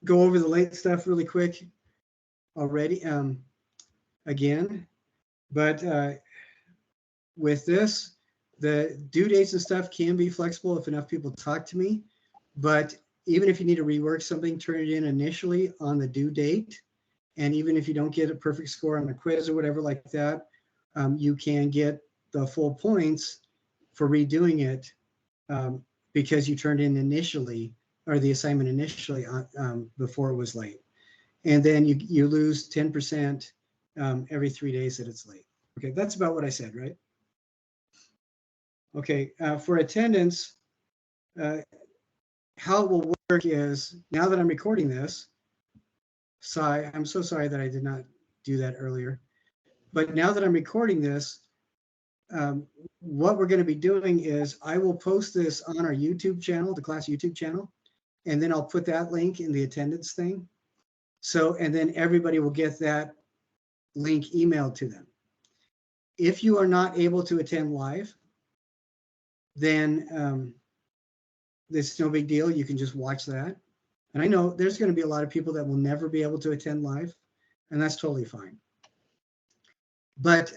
go over the late stuff really quick already again. But with this, the due dates and stuff can be flexible if enough people talk to me. But even if you need to rework something, turn it in initially on the due date. And even if you don't get a perfect score on the quiz or whatever like that, you can get the full points for redoing it because you turned in initially, or the assignment initially before it was late. And then you lose 10% every 3 days that it's late. Okay, that's about what I said, right? Okay, for attendance, how it will work is, now that I'm recording this, I'm so sorry that I did not do that earlier. But now that I'm recording this, what we're going to be doing is I will post this on our YouTube channel, the class YouTube channel, and then I'll put that link in the attendance thing. So, and then everybody will get that link emailed to them. If you are not able to attend live, then it's no big deal. You can just watch that. And I know there's going to be a lot of people that will never be able to attend live, and that's totally fine. But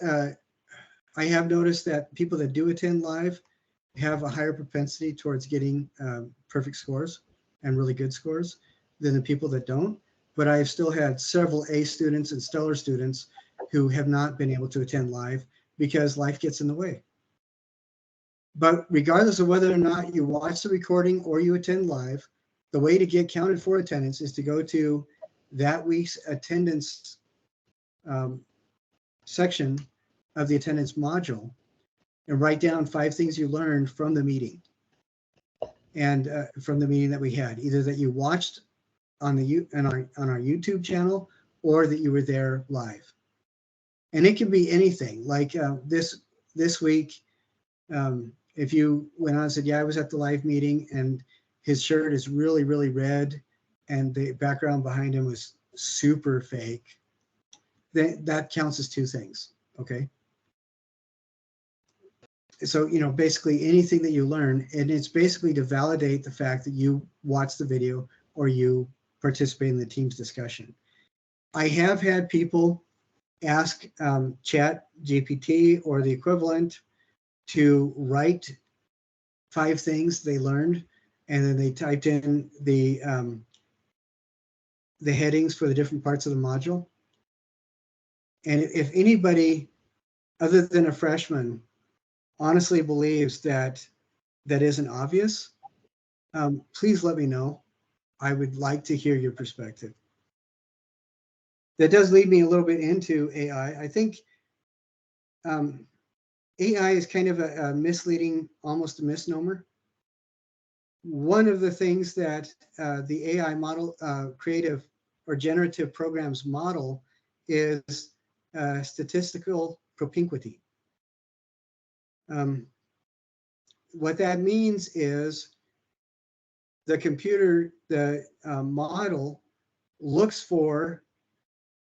I have noticed that people that do attend live have a higher propensity towards getting perfect scores and really good scores than the people that don't. But I have still had several A students and stellar students who have not been able to attend live because life gets in the way. But regardless of whether or not you watch the recording or you attend live, the way to get counted for attendance is to go to that week's attendance section of the attendance module and write down 5 things you learned from the meeting and from the meeting that we had, either that you watched on our YouTube channel or that you were there live. And it can be anything. Like this week, if you went on and said, yeah, I was at the live meeting and his shirt is really, really red and the background behind him was super fake, that counts as 2 things, okay? So, you know, basically anything that you learn, and it's basically to validate the fact that you watched the video or you participate in the team's discussion. I have had people ask Chat GPT or the equivalent to write 5 things they learned, and then they typed in the headings for the different parts of the module. And if anybody other than a freshman honestly believes that isn't obvious, please let me know. I would like to hear your perspective. That does lead me a little bit into AI. I think AI is kind of a misleading, almost a misnomer. One of the things that the AI model, creative or generative programs model, is statistical propinquity. What that means is the computer, the model looks for,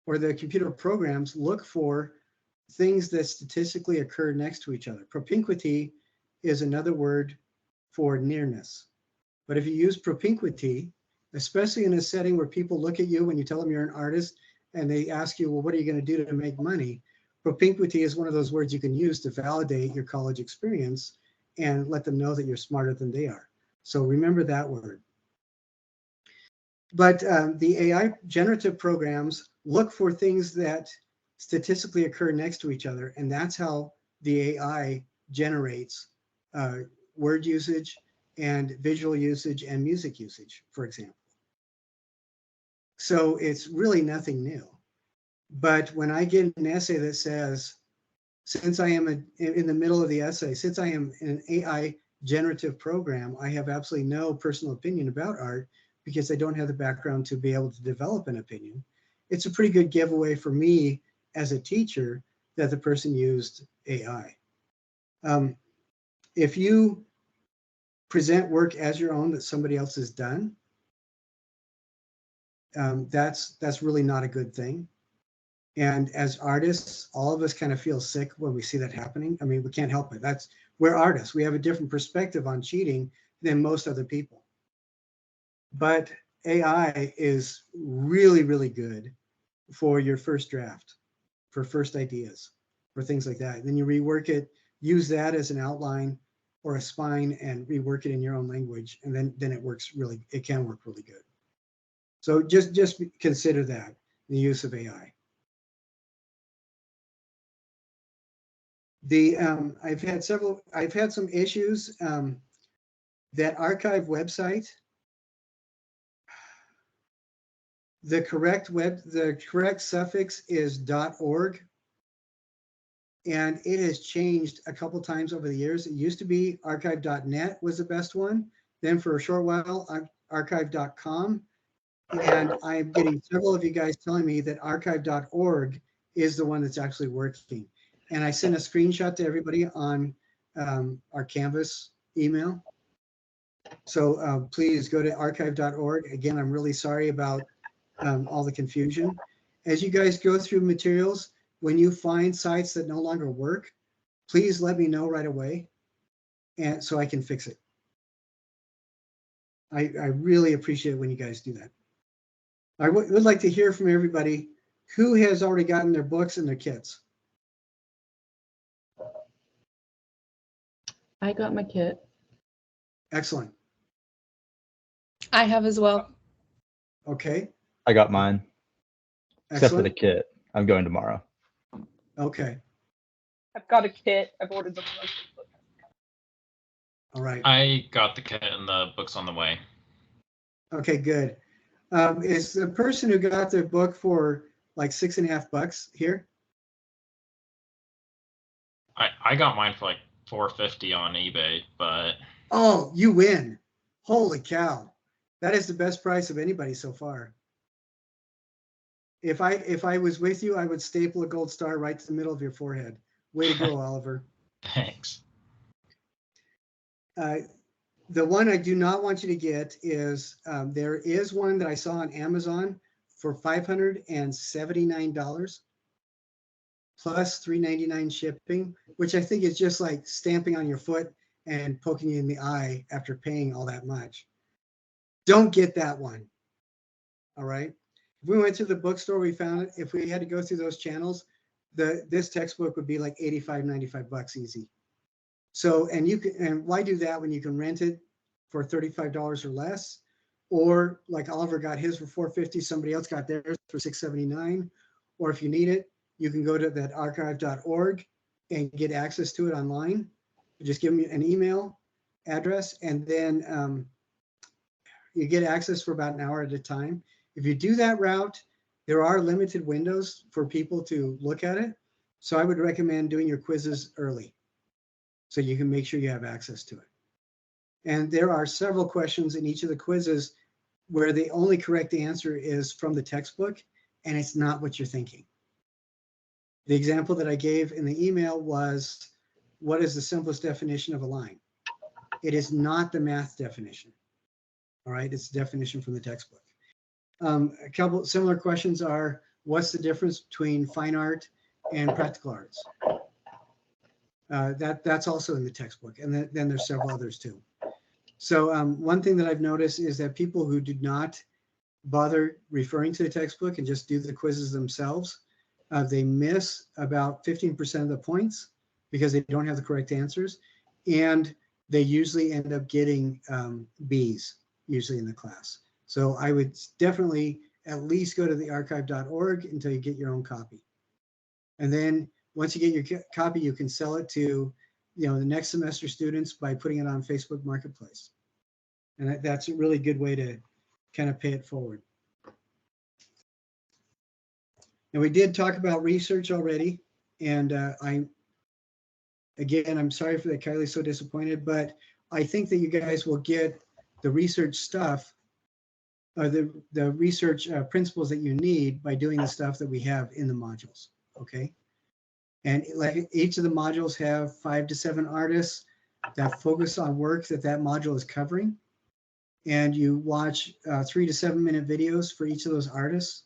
or the computer programs look for things that statistically occur next to each other. Propinquity is another word for nearness. But if you use propinquity, especially in a setting where people look at you when you tell them you're an artist and they ask you, well, what are you going to do to make money? Propinquity is one of those words you can use to validate your college experience and let them know that you're smarter than they are. So remember that word. But the AI generative programs look for things that statistically occur next to each other, and that's how the AI generates word usage and visual usage and music usage, for example. So it's really nothing new. But when I get an essay that says, since I am in the middle of the essay, since I am an AI generative program, I have absolutely no personal opinion about art because I don't have the background to be able to develop an opinion. It's a pretty good giveaway for me as a teacher that the person used AI. If you present work as your own that somebody else has done, that's really not a good thing. And as artists, all of us kind of feel sick when we see that happening. I mean, we can't help it. We're artists. We have a different perspective on cheating than most other people. But AI is really, really good for your first draft, for first ideas, for things like that. And then you rework it, use that as an outline or a spine and rework it in your own language. And then it works really, it can work really good. So just consider that, the use of AI. I've had some issues. That archive website, the correct suffix is .org, and it has changed a couple times over the years. It used to be archive.net was the best one. Then for a short while, archive.com, and I'm getting several of you guys telling me that archive.org is the one that's actually working. And I sent a screenshot to everybody on our Canvas email. So please go to archive.org. Again, I'm really sorry about all the confusion. As you guys go through materials, when you find sites that no longer work, please let me know right away, and so I can fix it. I really appreciate it when you guys do that. I would like to hear from everybody who has already gotten their books and their kits. I got my kit. Excellent. I have as well. Okay. I got mine. Except for the Excellent. kit. I'm going tomorrow. Okay. I've got a kit. I've ordered the book. All right. I got the kit and the book's on the way. Okay, good. Is the person who got their book for like $6.50 here? I got mine for like $4.50 on eBay, but Oh, you win. Holy cow. That is the best price of anybody so far. If I was with you, I would staple a gold star right to the middle of your forehead. Way to go, Oliver. thanks. The one I do not want you to get is, there is one that I saw on Amazon for $579 plus $3.99 shipping, which I think is just like stamping on your foot and poking you in the eye after paying all that much. Don't get that one. All right. If we went to the bookstore, we found it. If we had to go through those channels, this textbook would be like $85, $95 easy. So, and why do that when you can rent it for $35 or less? Or like Oliver got his for $4.50, somebody else got theirs for $6.79. Or if you need it, you can go to that archive.org and get access to it online. Just give me an email address, and then you get access for about an hour at a time. If you do that route, there are limited windows for people to look at it. So I would recommend doing your quizzes early, so you can make sure you have access to it. And there are several questions in each of the quizzes where the only correct answer is from the textbook, and it's not what you're thinking. The example that I gave in the email was, what is the simplest definition of a line? It is not the math definition. All right, it's the definition from the textbook. A couple similar questions are, what's the difference between fine art and practical arts? That's also in the textbook, and then there's several others too. So one thing that I've noticed is that people who do not bother referring to the textbook and just do the quizzes themselves, they miss about 15% of the points because they don't have the correct answers, and they usually end up getting Bs usually in the class. So I would definitely at least go to the archive.org until you get your own copy. And then once you get your copy, you can sell it to, the next semester students by putting it on Facebook Marketplace. And that's a really good way to kind of pay it forward. And we did talk about research already. And I'm sorry for that Kylie's so disappointed, but I think that you guys will get the research stuff, the research principles that you need by doing the stuff that we have in the modules, okay? And like each of the modules have 5 to 7 artists that focus on work that module is covering. And you watch 3 to 7 minute videos for each of those artists.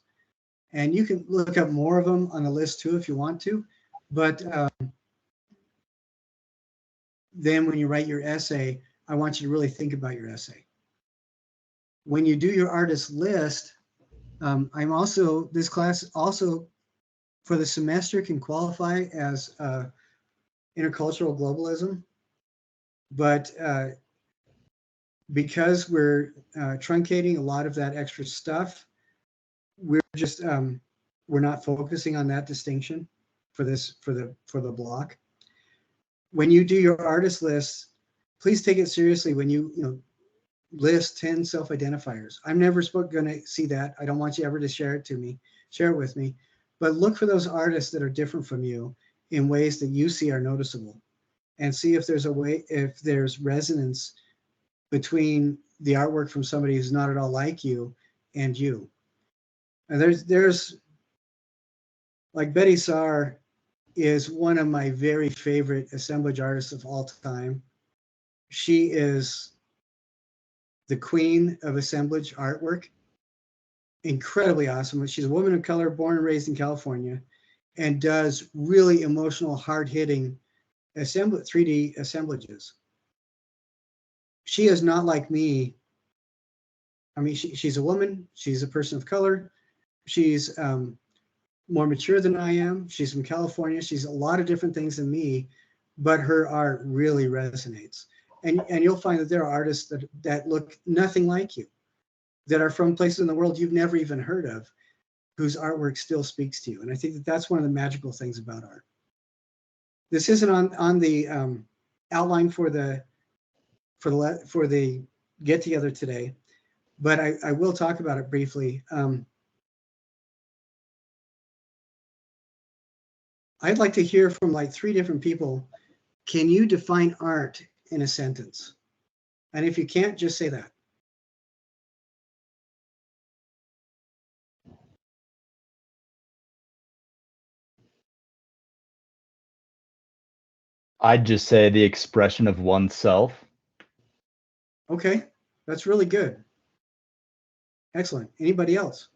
And you can look up more of them on the list too if you want to. But then when you write your essay, I want you to really think about your essay. when you do your artist list, I'm also, this class also for the semester can qualify as intercultural globalism, but because we're truncating a lot of that extra stuff, we're just we're not focusing on that distinction for this for the block. When you do your artist lists, please take it seriously. When you list 10 self-identifiers, I'm never going to see that. I don't want you ever to share it with me, but look for those artists that are different from you in ways that you see are noticeable, and see if there's resonance between the artwork from somebody who's not at all like you and you. And there's like Betty Saar is one of my very favorite assemblage artists of all time. She is the queen of assemblage artwork. Incredibly awesome. She's a woman of color, born and raised in California, and does really emotional, hard-hitting 3D assemblages. She is not like me. I mean, she's a woman. She's a person of color. She's more mature than I am. She's from California. She's a lot of different things than me, but her art really resonates. And you'll find that there are artists that look nothing like you, that are from places in the world you've never even heard of, whose artwork still speaks to you. And I think that that's one of the magical things about art. This isn't on the outline for the get together today, but I will talk about it briefly. I'd like to hear from like 3 different people. Can you define art in a sentence? And if you can't, just say that. I'd just say the expression of oneself. Okay, that's really good. Excellent. Anybody else?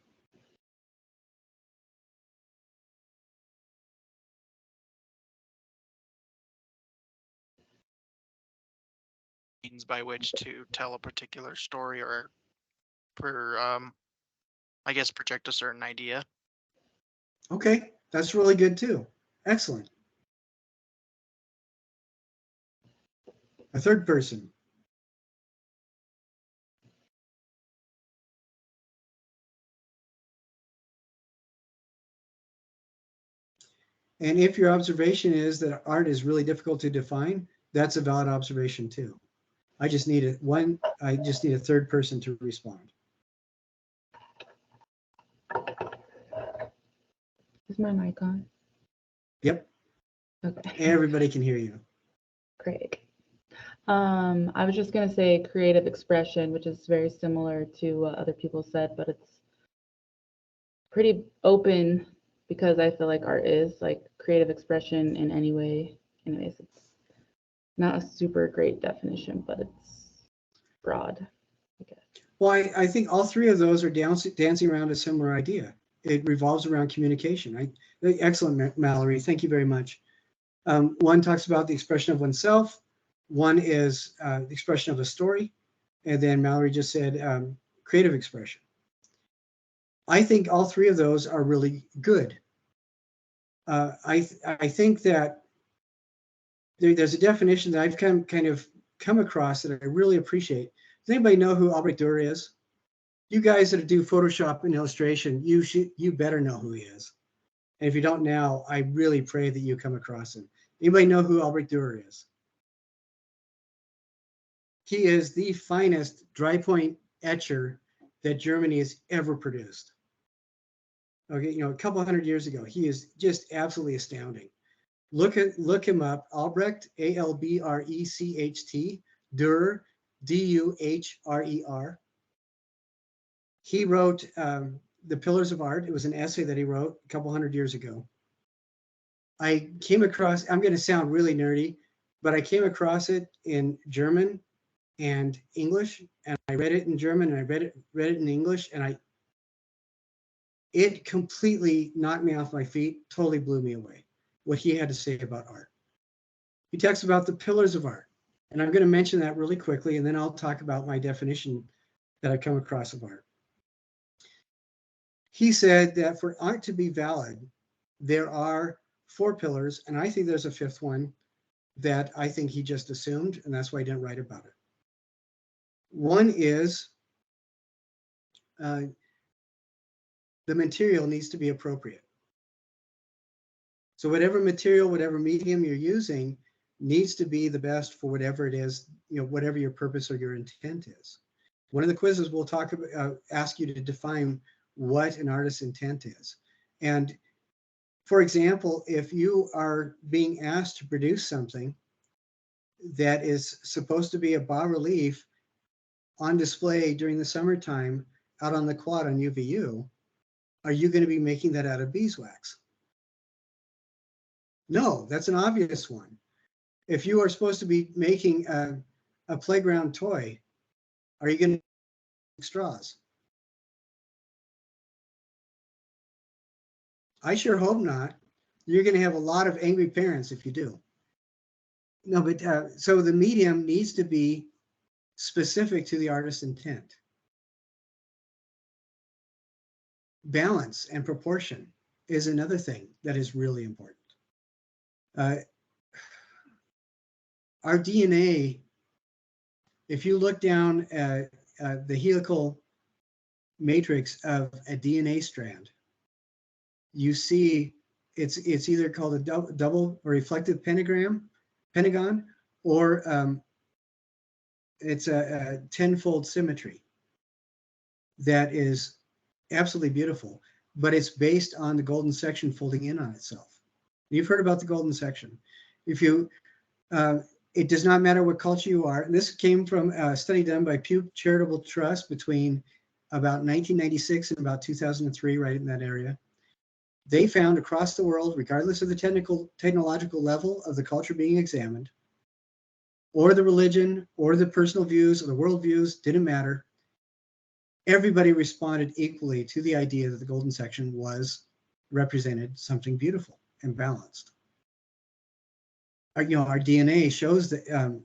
Means by which to tell a particular story or I guess project a certain idea. Okay, that's really good too. Excellent. A third person. And if your observation is that art is really difficult to define, that's a valid observation too. I just need a third person to respond. Is my mic on? Yep. Okay. Everybody can hear you. Great. I was just going to say creative expression, which is very similar to what other people said, but it's pretty open because I feel like art is like creative expression in any way. Anyways, it's not a super great definition, but it's broad, I guess. Well, I think all 3 of those are dancing around a similar idea. It revolves around communication. Excellent, Mallory. Thank you very much. One talks about the expression of oneself. One is the expression of a story. And then Mallory just said creative expression. I think all 3 of those are really good. I think that there's a definition that I've kind of come across that I really appreciate. Does anybody know who Albrecht Dürer is? You guys that do Photoshop and illustration, you better know who he is. And if you don't now, I really pray that you come across him. Anybody know who Albrecht Dürer is? He is the finest dry point etcher that Germany has ever produced. Okay, a couple hundred years ago, he is just absolutely astounding. Look him up, Albrecht, Albrecht, Dürer, Duhrer. He wrote The Pillars of Art. It was an essay that he wrote a couple hundred years ago. I came across, I'm going to sound really nerdy, but I came across it in German and English, and I read it in German and I read it in English, and it completely knocked me off my feet, totally blew me away, what he had to say about art. He talks about the pillars of art, and I'm going to mention that really quickly, and then I'll talk about my definition that I've come across of art. He said that for art to be valid, there are 4 pillars, and I think there's a 5th one that I think he just assumed, and that's why he didn't write about it. One is the material needs to be appropriate. So whatever material, whatever medium you're using needs to be the best for whatever it is, whatever your purpose or your intent is. One of the quizzes we'll talk about, ask you to define what an artist's intent is. And for example, if you are being asked to produce something that is supposed to be a bas relief on display during the summertime out on the quad on UVU, are you going to be making that out of beeswax? No, that's an obvious one. If you are supposed to be making a playground toy, are you going to make straws? I sure hope not. You're going to have a lot of angry parents if you do. No, but so the medium needs to be specific to the artist's intent. Balance and proportion is another thing that is really important. Our DNA, if you look down at the helical matrix of a DNA strand, you see it's either called a double or reflective pentagon, or it's a 10-fold symmetry that is absolutely beautiful, but it's based on the golden section folding in on itself. You've heard about the golden section. If you, it does not matter what culture you are. And this came from a study done by Pew Charitable Trust between about 1996 and about 2003, right in that area. They found across the world, regardless of the technological level of the culture being examined, or the religion, or the personal views, or the worldviews, didn't matter. Everybody responded equally to the idea that the golden section represented something beautiful and balanced. Our DNA shows the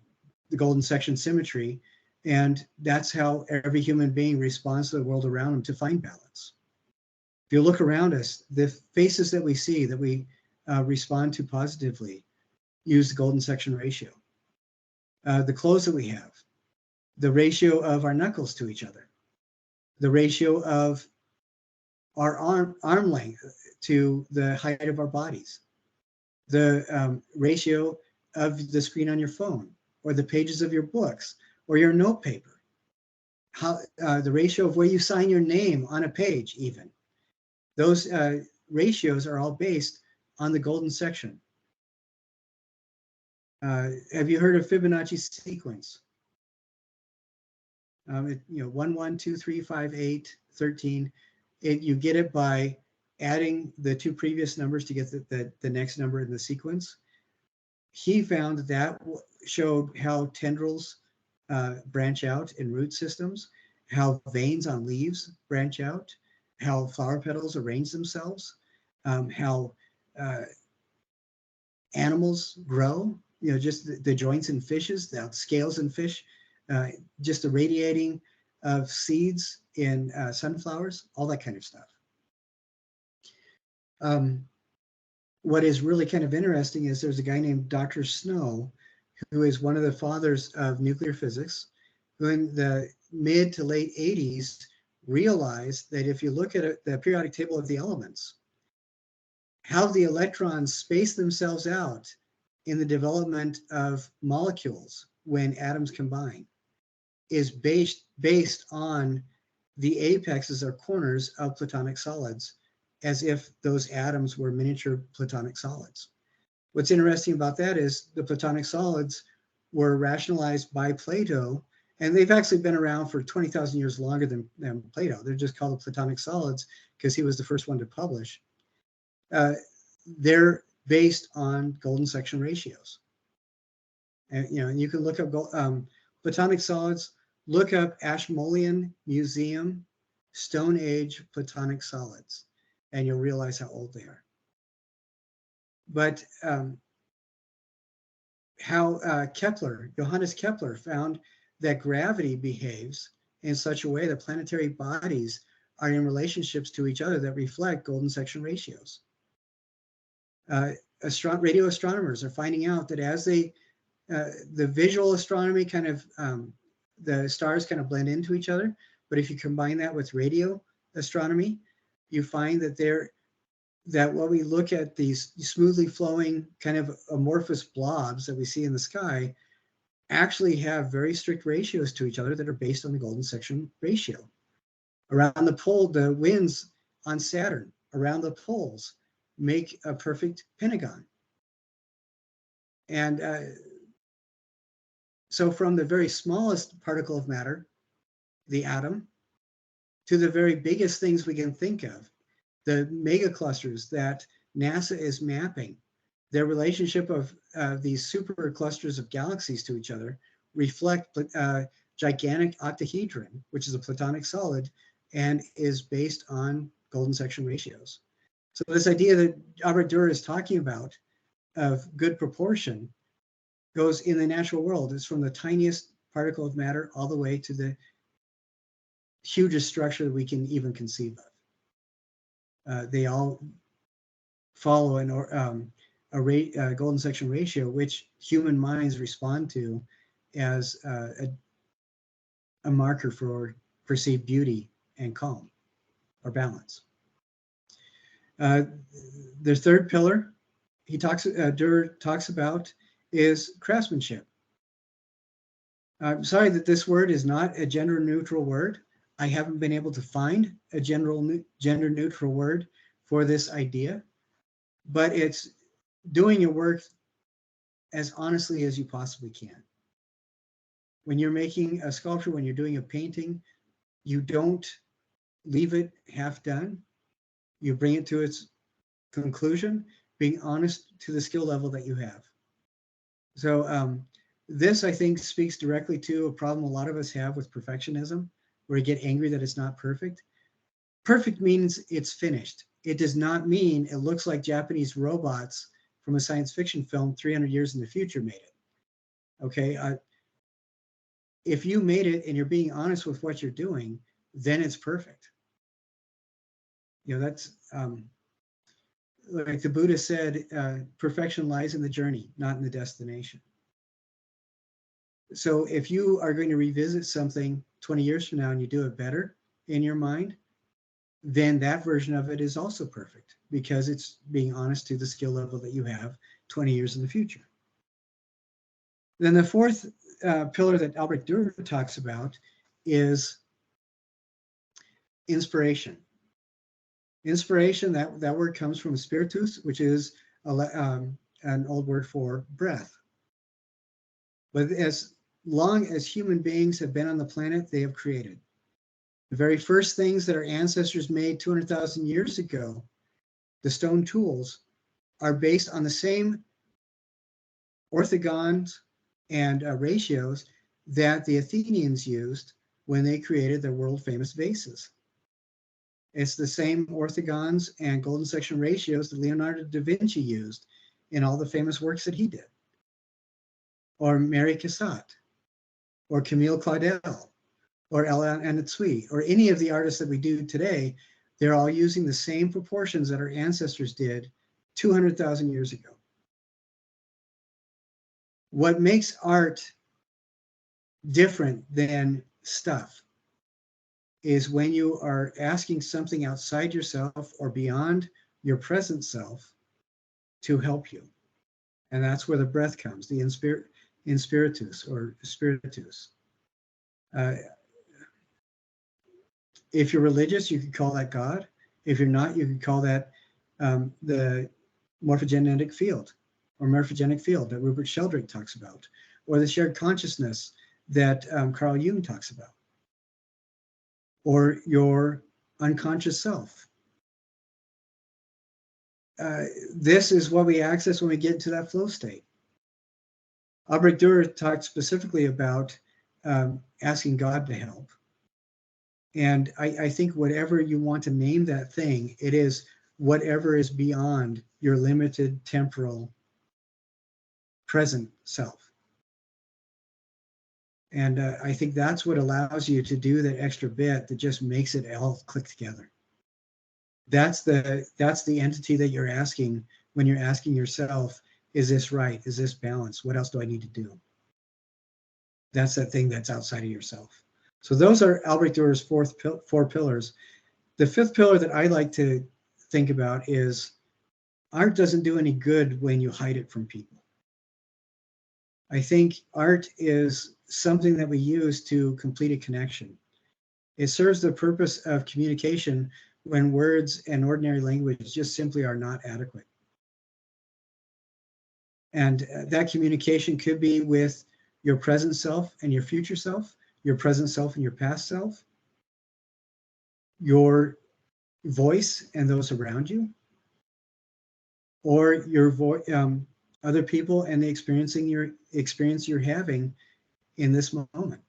golden section symmetry, and that's how every human being responds to the world around them to find balance. If you look around us, the faces that we see that we respond to positively use the golden section ratio. The clothes that we have, the ratio of our knuckles to each other, the ratio of our arm length to the height of our bodies, the ratio of the screen on your phone, or the pages of your books, or your note paper, the ratio of where you sign your name on a page even. Those ratios are all based on the golden section. Have you heard of Fibonacci sequence? 1, 1, 2, 3, 5, 8, 13. You get it by adding the 2 previous numbers to get the next number in the sequence. He found that showed how tendrils branch out in root systems, how veins on leaves branch out, how flower petals arrange themselves, how animals grow, just the joints in fishes, the scales in fish, just the radiating of seeds in sunflowers, all that kind of stuff. What is really kind of interesting is there's a guy named Dr. Snow, who is one of the fathers of nuclear physics, who in the mid to late 80s realized that if you look at the periodic table of the elements, how the electrons space themselves out in the development of molecules when atoms combine is based on the apexes or corners of platonic solids, as if those atoms were miniature platonic solids. What's interesting about that is the platonic solids were rationalized by Plato, and they've actually been around for 20,000 years longer than Plato. They're just called the platonic solids because he was the first one to publish. They're based on golden section ratios. And you can look up platonic solids, look up Ashmolean Museum Stone Age platonic solids, and you'll realize how old they are. But how Johannes Kepler found that gravity behaves in such a way that planetary bodies are in relationships to each other that reflect golden section ratios. Radio astronomers are finding out that as the visual astronomy kind of, the stars kind of blend into each other, but if you combine that with radio astronomy, you find that when we look at these smoothly flowing kind of amorphous blobs that we see in the sky actually have very strict ratios to each other that are based on the golden section ratio. Around the pole, the winds on Saturn around the poles make a perfect pentagon. And so from the very smallest particle of matter, the atom, to the very biggest things we can think of, the mega clusters that NASA is mapping, their relationship of these super clusters of galaxies to each other reflect gigantic octahedron, which is a platonic solid and is based on golden section ratios. So this idea that Albert Dürer is talking about of good proportion goes in the natural world. It's from the tiniest particle of matter all the way to the hugest structure that we can even conceive of. They all follow a golden section ratio, which human minds respond to as a marker for perceived beauty and calm or balance. The third pillar Dürer talks about is craftsmanship. I'm sorry that this word is not a gender neutral word. I haven't been able to find a gender neutral word for this idea, but it's doing your work as honestly as you possibly can. When you're making a sculpture, when you're doing a painting, you don't leave it half done. You bring it to its conclusion, being honest to the skill level that you have. So this, I think, speaks directly to a problem a lot of us have with perfectionism, where we get angry that it's not perfect. Perfect means it's finished. It does not mean it looks like Japanese robots from a science fiction film 300 years in the future made it. Okay, if you made it and you're being honest with what you're doing, then it's perfect. You know, that's like the Buddha said, perfection lies in the journey, not in the destination. So if you are going to revisit something 20 years from now and you do it better in your mind, then that version of it is also perfect because it's being honest to the skill level that you have 20 years in the future. Then the fourth pillar that Albert Dürer talks about is inspiration. Inspiration, that word comes from spiritus, which is an old word for breath. But as long as human beings have been on the planet, they have created. The very first things that our ancestors made 200,000 years ago, the stone tools, are based on the same orthogons and ratios that the Athenians used when they created their world famous vases. It's the same orthogons and golden section ratios that Leonardo da Vinci used in all the famous works that he did. Or Mary Cassatt, or Camille Claudel, or Ella Anatsui, or any of the artists that we do today. They're all using the same proportions that our ancestors did 200,000 years ago. What makes art different than stuff is when you are asking something outside yourself or beyond your present self to help you. And that's where the breath comes, the inspiritus or spiritus. If you're religious, you could call that God. If you're not, you could call that the morphogenetic field or morphogenic field that Rupert Sheldrake talks about, or the shared consciousness that Carl Jung talks about, or your unconscious self. This is what we access when we get into that flow state. Albert Dürer talked specifically about asking God to help. And I think whatever you want to name that thing, it is whatever is beyond your limited temporal present self. And I think that's what allows you to do that extra bit that just makes it all click together. That's the entity that you're asking when you're asking yourself, is this right? Is this balanced? What else do I need to do? That's that thing that's outside of yourself. So those are Albrecht Dührer's four pillars. The fifth pillar that I like to think about is art doesn't do any good when you hide it from people. I think art is something that we use to complete a connection. It serves the purpose of communication when words and ordinary language just simply are not adequate. And that communication could be with your present self and your future self, your present self and your past self, your voice and those around you, or your other people and the experience you're having in this moment.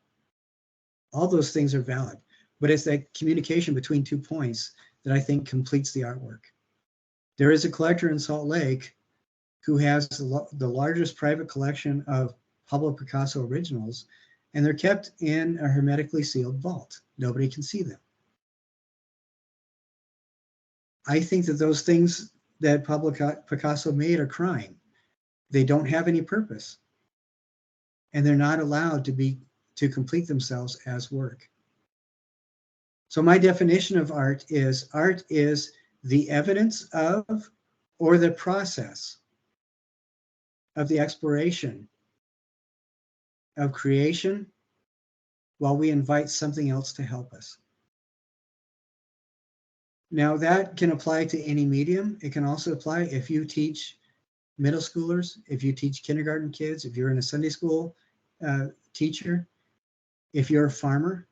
All those things are valid, but it's that communication between 2 points that I think completes the artwork. There is a collector in Salt Lake who has the largest private collection of Pablo Picasso originals, and they're kept in a hermetically sealed vault. Nobody can see them. I think that those things that Pablo Picasso made are crime. They don't have any purpose, and they're not allowed to complete themselves as work. So my definition of art is the evidence of or the process of the exploration of creation while we invite something else to help us. Now that can apply to any medium. It can also apply if you teach middle schoolers, if you teach kindergarten kids, if you're in a Sunday school teacher, if you're a farmer,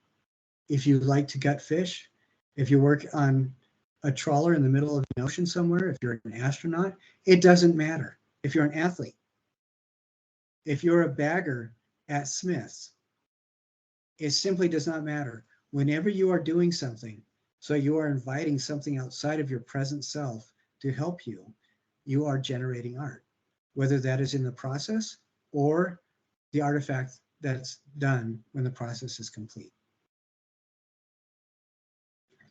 if you like to gut fish, if you work on a trawler in the middle of the ocean somewhere, if you're an astronaut, it doesn't matter. If you're an athlete, if you're a bagger at Smith's, it simply does not matter. Whenever you are doing something, so you are inviting something outside of your present self to help you, you are generating art, whether that is in the process or the artifact that's done when the process is complete.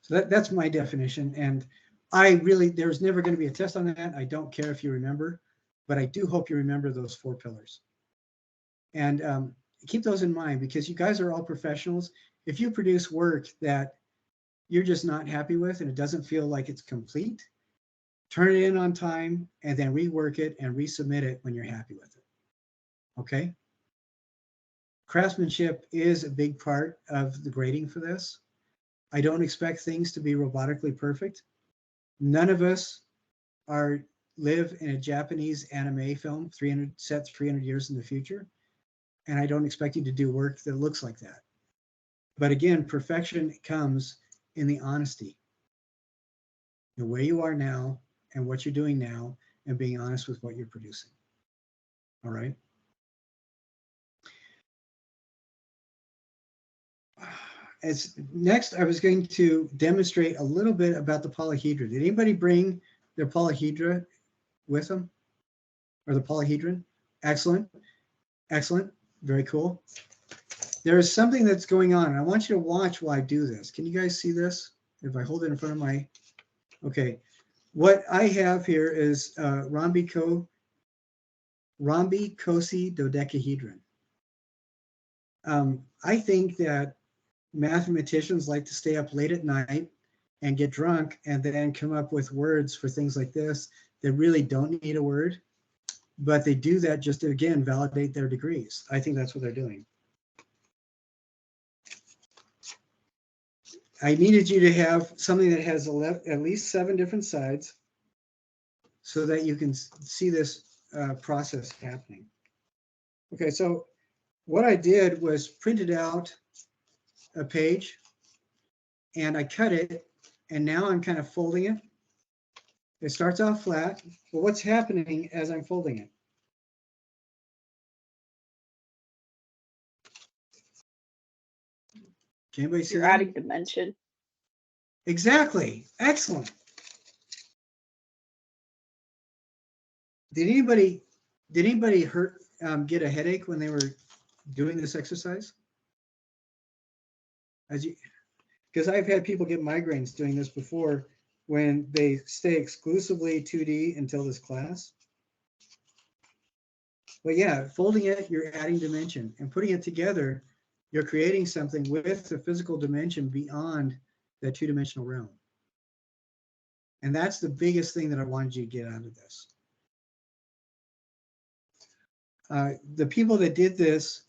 So that's my definition. And there's never going to be a test on that. I don't care if you remember, but I do hope you remember those 4 pillars. And keep those in mind, because you guys are all professionals. If you produce work that you're just not happy with and it doesn't feel like it's complete, turn it in on time and then rework it and resubmit it when you're happy with it. Okay? Craftsmanship is a big part of the grading for this. I don't expect things to be robotically perfect. None of us live in a Japanese anime film 300 years in the future. And I don't expect you to do work that looks like that. But again, perfection comes in the honesty, the way you are now and what you're doing now, and being honest with what you're producing. All right. As next, I was going to demonstrate a little bit about the polyhedra. Did anybody bring their polyhedra with them, or the polyhedron? Excellent, excellent, very cool. There is something that's going on, and I want you to watch while I do this. Can you guys see this? If I hold it in front of my, okay. What I have here is rhombicosi dodecahedron. I think that mathematicians like to stay up late at night and get drunk and then come up with words for things like this that really don't need a word, but they do that just to, again, validate their degrees. I think that's what they're doing. I needed you to have something that has at least 7 different sides so that you can see this process happening. Okay, so what I did was printed out a page and I cut it, and now I'm kind of folding it. It starts off flat, but what's happening as I'm folding it? Can anybody see You're that? adding dimension. Exactly. Excellent. Did anybody get a headache when they were doing this exercise? as you, because I've had people get migraines doing this before when they stay exclusively 2D until this class. But yeah, folding it, you're adding dimension, and putting it together, you're creating something with a physical dimension beyond that two-dimensional realm. And that's the biggest thing that I wanted you to get out of this. The people that did this,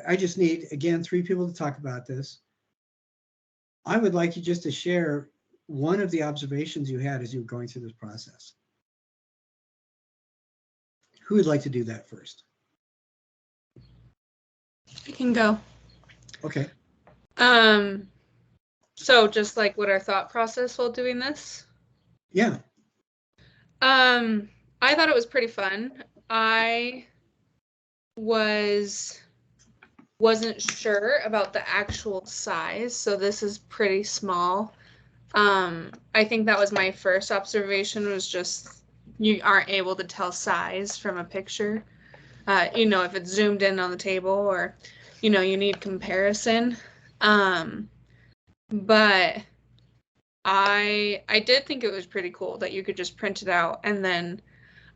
I just need, again, 3 people to talk about this. I would like you just to share one of the observations you had as you were going through this process. Who would like to do that first? I can go. Okay. So just like what our thought process while doing this. Yeah. I thought it was pretty fun. I wasn't sure about the actual size, so this is pretty small. I think that was my first observation, was just you aren't able to tell size from a picture. You know, if it's zoomed in on the table, or, you know, you need comparison. But I did think it was pretty cool that you could just print it out, and then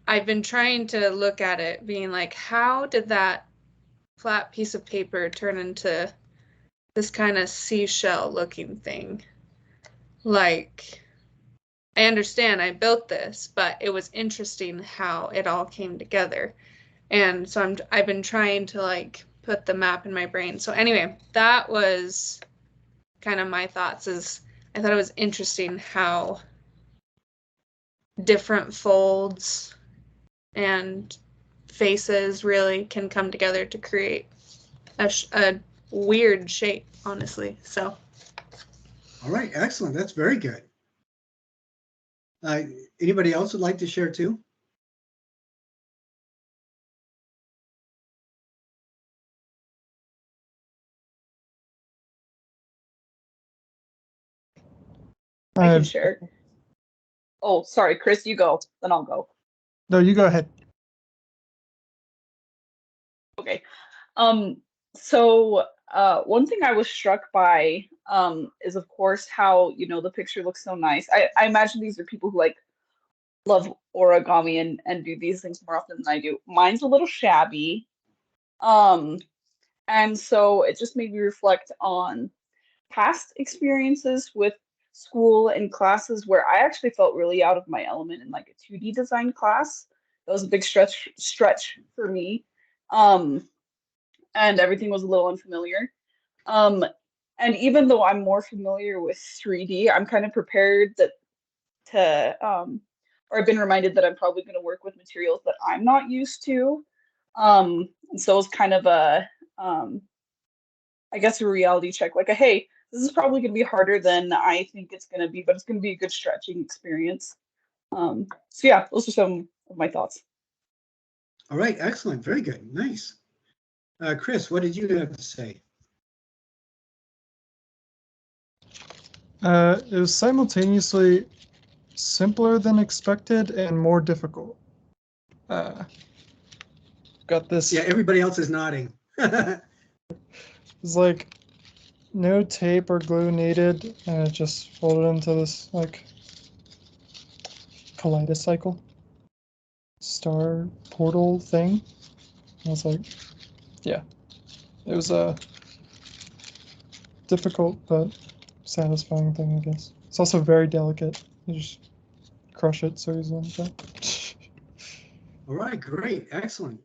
I've been trying to look at it being like, how did that flat piece of paper turn into this kind of seashell looking thing? Like, I understand I built this, but it was interesting how it all came together. And so I've been trying to like put the map in my brain. So anyway, that was kind of my thoughts. Is I thought it was interesting how different folds and faces really can come together to create a weird shape, honestly. So. All right. Excellent. That's very good. Anybody else would like to share too? I can share. Oh, sorry, Chris, you go. Then I'll go. No, you go ahead. Okay. So one thing I was struck by is, of course, how, you know, the picture looks so nice. I imagine these are people who like love origami and do these things more often than I do. Mine's a little shabby. And so it just made me reflect on past experiences with school and classes where I actually felt really out of my element in like a 2D design class. That was a big stretch for me. And everything was a little unfamiliar. And even though I'm more familiar with 3D, I'm kind of prepared or I've been reminded that I'm probably going to work with materials that I'm not used to. And so it's kind of I guess a reality check, like hey, this is probably going to be harder than I think it's going to be, but it's going to be a good stretching experience. So yeah, those are some of my thoughts. All right. Excellent. Very good. Nice. Chris, what did you have to say? It was simultaneously simpler than expected and more difficult. Got this. Yeah, everybody else is nodding. It's like no tape or glue needed, and it just folded into this like kaleidocycle star portal thing. I was like, yeah, it was a difficult but satisfying thing, I guess. It's also very delicate. You just crush it so easily like that. All right, great, excellent.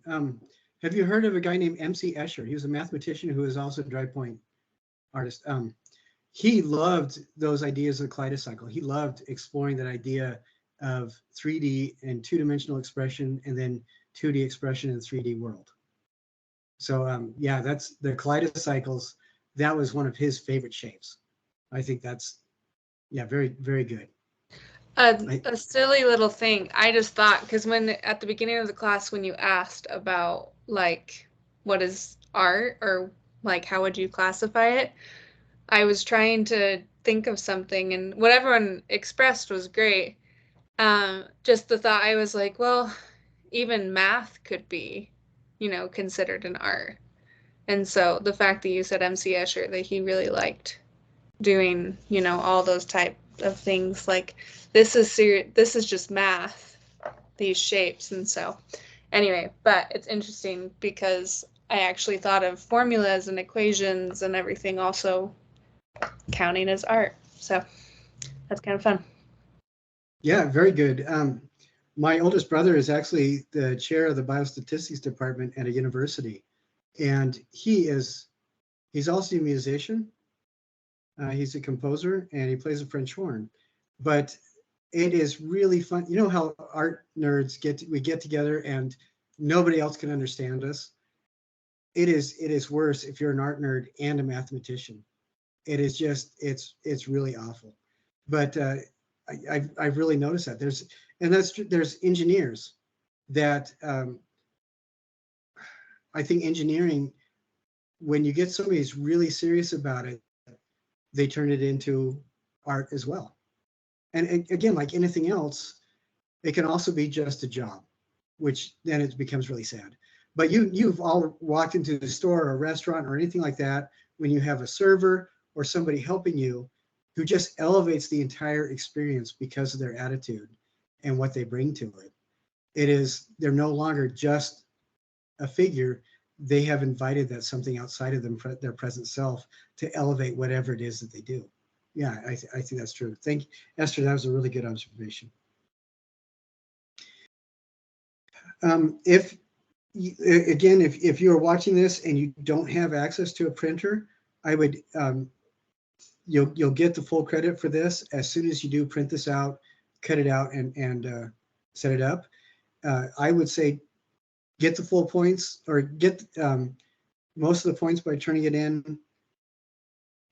Have you heard of a guy named MC Escher? He was a mathematician who was also a dry point artist. He loved those ideas of the kaleidocycle. He loved exploring that idea of 3D and two-dimensional expression, and then 2D expression in the 3D world. So yeah, that's the kaleidocycles. That was one of his favorite shapes. I think that's, yeah, very, very good. A silly little thing. I just thought, because when at the beginning of the class, when you asked about like what is art, or like how would you classify it, I was trying to think of something, and what everyone expressed was great. Just the thought, I was like, well, even math could be, considered an art. And so the fact that you said MC Escher, that he really liked doing, you know, all those type of things. Like this is just math, these shapes. And so anyway, but it's interesting because I actually thought of formulas and equations and everything also counting as art. So that's kind of fun. Yeah, very good. My oldest brother is actually the chair of the biostatistics department at a university, and he's also a musician. He's a composer and he plays a French horn. But it is really fun. You know how art nerds we get together and nobody else can understand us. It is worse if you're an art nerd and a mathematician. It is just it's really awful. But I've really noticed that there's engineers that I think engineering, when you get somebody who's really serious about it, they turn it into art as well. And again, like anything else, it can also be just a job, which then it becomes really sad. But you've all walked into the store or a restaurant or anything like that when you have a server or somebody helping you who just elevates the entire experience because of their attitude and what they bring to it. They're no longer just a figure. They have invited that something outside of them, their present self, to elevate whatever it is that they do. Yeah, I think that's true. Thank you, Esther. That was a really good observation. If you're watching this and you don't have access to a printer, I would you'll get the full credit for this as soon as you do print this out, cut it out, and set it up. I would say get the full points or get most of the points by turning it in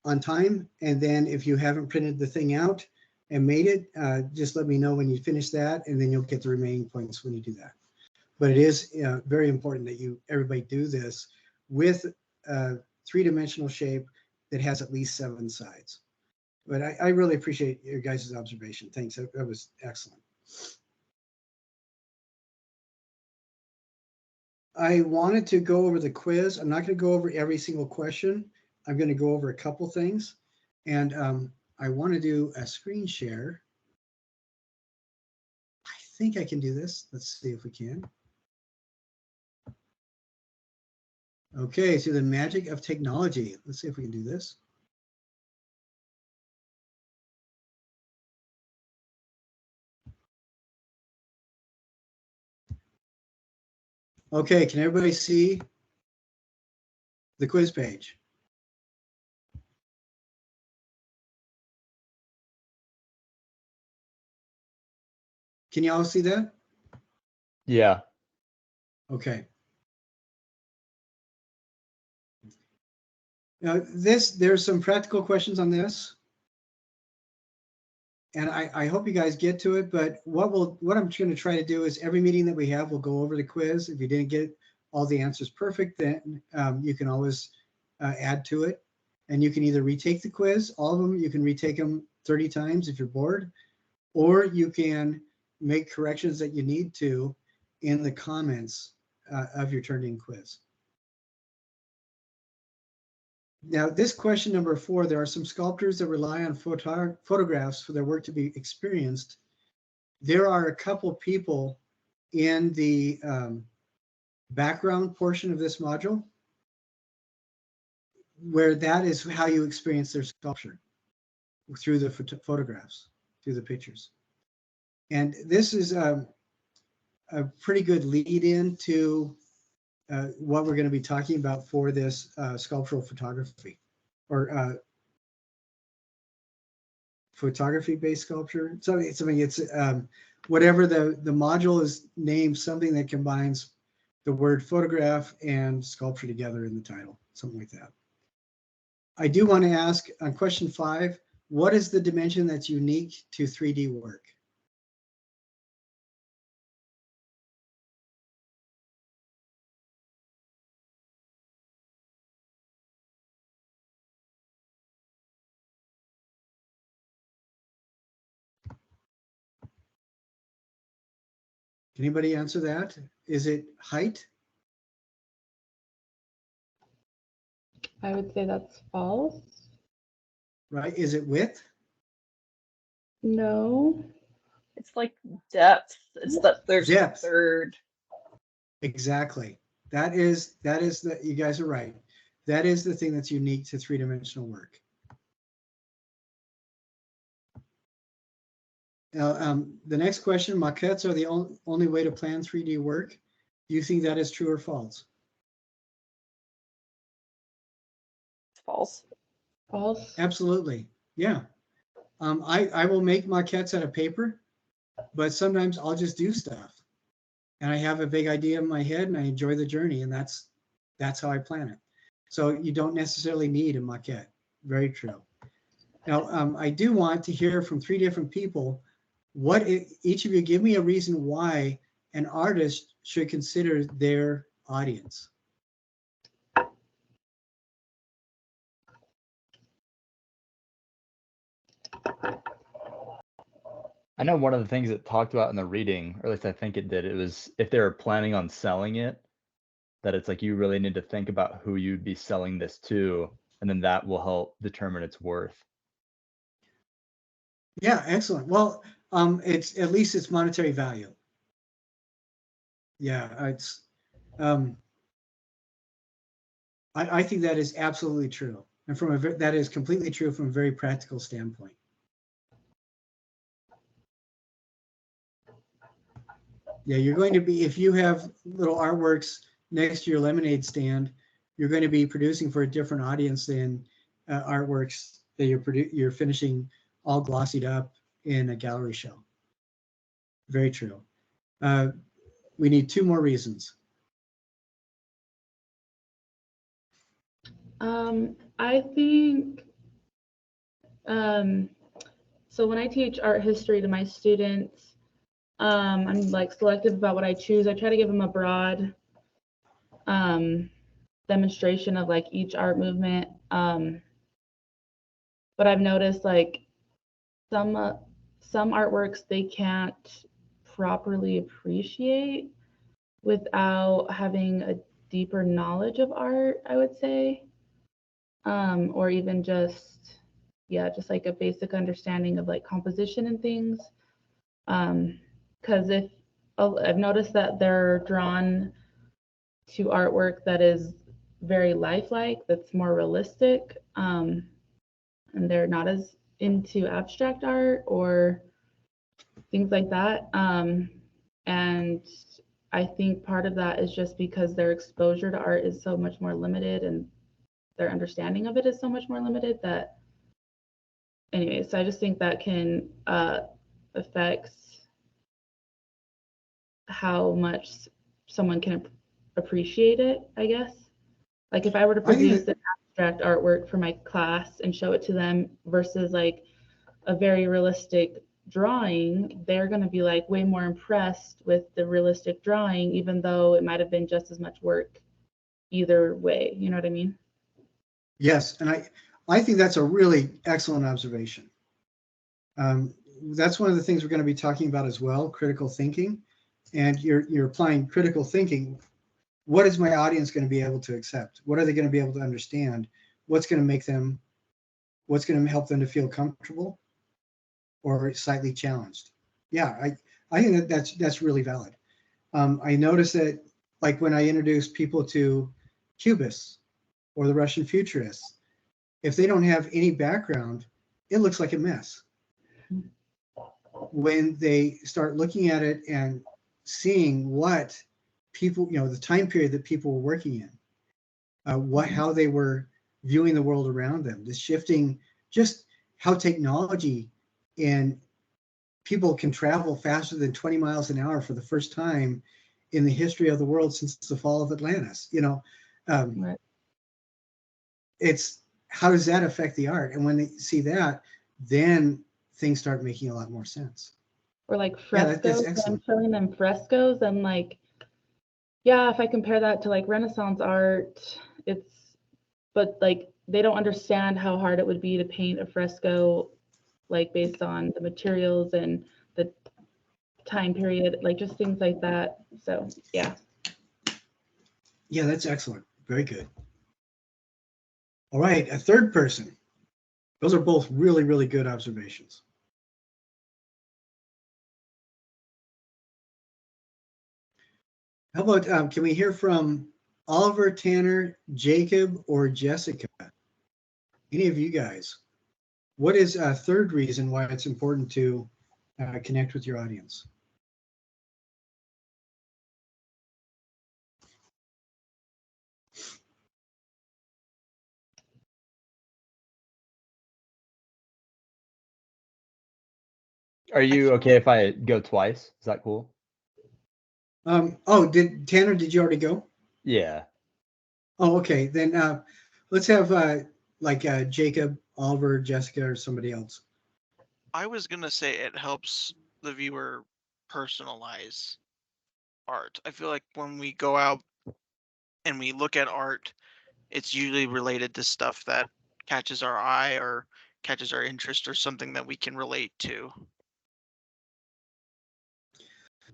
on time. And then if you haven't printed the thing out and made it, just let me know when you finish that, and then you'll get the remaining points when you do that. But it is very important that everybody do this with a three-dimensional shape that has at least 7 sides. But I really appreciate your guys' observation. Thanks. That was excellent. I wanted to go over the quiz. I'm not going to go over every single question. I'm going to go over a couple things. And I want to do a screen share. I think I can do this. Let's see if we can. Okay, through the magic of technology. Let's see if we can do this. Okay, can everybody see the quiz page? Can you all see that? Yeah. Okay. Now there's some practical questions on this. And I hope you guys get to it, but what I'm going to try to do is every meeting that we have, we'll go over the quiz. If you didn't get all the answers perfect, then you can always add to it. And you can either retake the quiz, all of them, you can retake them 30 times if you're bored, or you can make corrections that you need to in the comments of your turned in quiz. Now, this question number 4, there are some sculptors that rely on photographs for their work to be experienced. There are a couple people in the background portion of this module where that is how you experience their sculpture, through the photographs, through the pictures. And this is a pretty good lead in to what we're going to be talking about for this sculptural photography, or photography-based sculpture. So it's whatever the module is named, something that combines the word photograph and sculpture together in the title, something like that. I do want to ask on question 5, what is the dimension that's unique to 3D work? Anybody answer that? Is it height? I would say that's false. right? Is it width? No. It's like depth. It's that there's a Depth. third. Exactly. That is the, you guys are right. That is the thing that's unique to three-dimensional work. Now, the next question, maquettes are the only way to plan 3D work. Do you think that is true or false? False. False. Absolutely. Yeah. I will make maquettes out of paper, but sometimes I'll just do stuff. And I have a big idea in my head and I enjoy the journey, and that's how I plan it. So you don't necessarily need a maquette. Very true. Now, I do want to hear from three different people. Each of you give me a reason why an artist should consider their audience. I know one of the things it talked about in the reading, or at least I think it did, it was if they were planning on selling it, that it's like you really need to think about who you'd be selling this to, and then that will help determine its worth. Yeah, excellent. Well, it's at least its monetary value. Yeah, it's I think that is absolutely true, and that is completely true from a very practical standpoint. Yeah, you're going to be, if you have little artworks next to your lemonade stand, you're going to be producing for a different audience than artworks that you're finishing all glossied up in a gallery show. Very true. We need two more reasons. I think, so when I teach art history to my students, I'm like selective about what I choose. I try to give them a broad demonstration of like each art movement. But I've noticed like some artworks they can't properly appreciate without having a deeper knowledge of art, I would say. Or even just like a basic understanding of like composition and things. Because I've noticed that they're drawn to artwork that is very lifelike, that's more realistic, and they're not as into abstract art or things like that. And I think part of that is just because their exposure to art is so much more limited and their understanding of it is so much more limited that anyway, so I just think that can affect how much someone can appreciate it, I guess. Like if I were to produce an abstract artwork for my class and show it to them versus like a very realistic drawing, they're going to be like way more impressed with the realistic drawing, even though it might have been just as much work either way. You know what I mean? Yes, and I think that's a really excellent observation. That's one of the things we're going to be talking about as well, critical thinking. And you're applying critical thinking. What is my audience going to be able to accept? What are they going to be able to understand? What's going to help them to feel comfortable or slightly challenged? Yeah, I think that's really valid. I noticed that like when I introduce people to Cubists or the Russian futurists, if they don't have any background, it looks like a mess. When they start looking at it and seeing what people, the time period that people were working in, how they were viewing the world around them, the shifting, just how technology and people can travel faster than 20 miles an hour for the first time in the history of the world since the fall of Atlantis. Right. It's how does that affect the art? And when they see that, then things start making a lot more sense. Or like Yeah, frescoes. that's I'm excellent. showing them frescoes. I'm like, yeah, if I compare that to like Renaissance art, but like they don't understand how hard it would be to paint a fresco, like based on the materials and the time period, like just things like that. So yeah. Yeah, that's excellent. Very good. All right, a third person. Those are both really, really good observations. How about, can we hear from Oliver, Tanner, Jacob, or Jessica? Any of you guys? What is a third reason why it's important to connect with your audience? Are you okay if I go twice? Is that cool? Oh, Tanner, did you already go? Yeah. Oh, okay. Then let's have Jacob, Oliver, Jessica, or somebody else. I was gonna say it helps the viewer personalize art. I feel like when we go out and we look at art, it's usually related to stuff that catches our eye or catches our interest or something that we can relate to.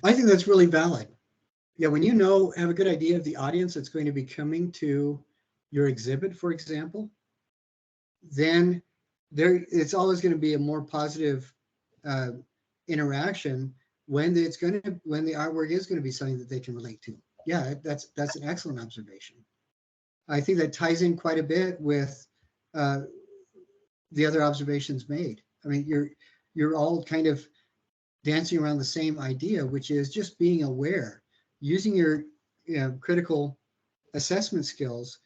I think that's really valid. Yeah, when you have a good idea of the audience that's going to be coming to your exhibit, for example, then it's always going to be a more positive interaction when the artwork is going to be something that they can relate to. Yeah, that's an excellent observation. I think that ties in quite a bit with the other observations made. I mean, you're all kind of dancing around the same idea, which is just being aware, using your critical assessment skills,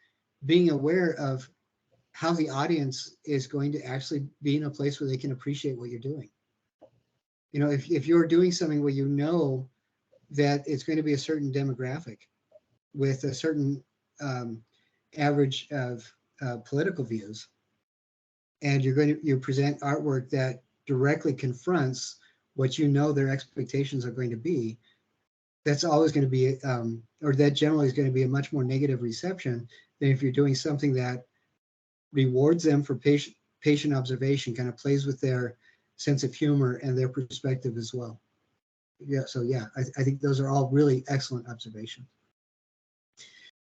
being aware of how the audience is going to actually be in a place where they can appreciate what you're doing. You know, if you're doing something where you know that it's going to be a certain demographic with a certain average of political views, and you present artwork that directly confronts what you know their expectations are going to be, that's always going to be, or that generally is going to be a much more negative reception than if you're doing something that rewards them for patient observation, kind of plays with their sense of humor and their perspective as well. Yeah, so yeah, I think those are all really excellent observations.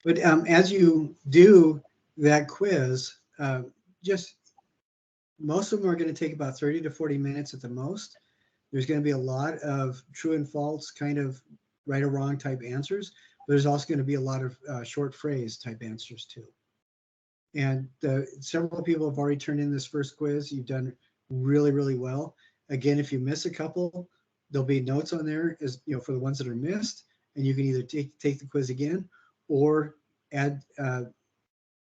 But as you do that quiz, just most of them are going to take about 30 to 40 minutes at the most. There's going to be a lot of true and false, kind of right or wrong type answers, but there's also going to be a lot of short phrase type answers too. And several people have already turned in this first quiz. You've done really, really well. Again, if you miss a couple, there'll be notes on there as for the ones that are missed, and you can either take the quiz again or add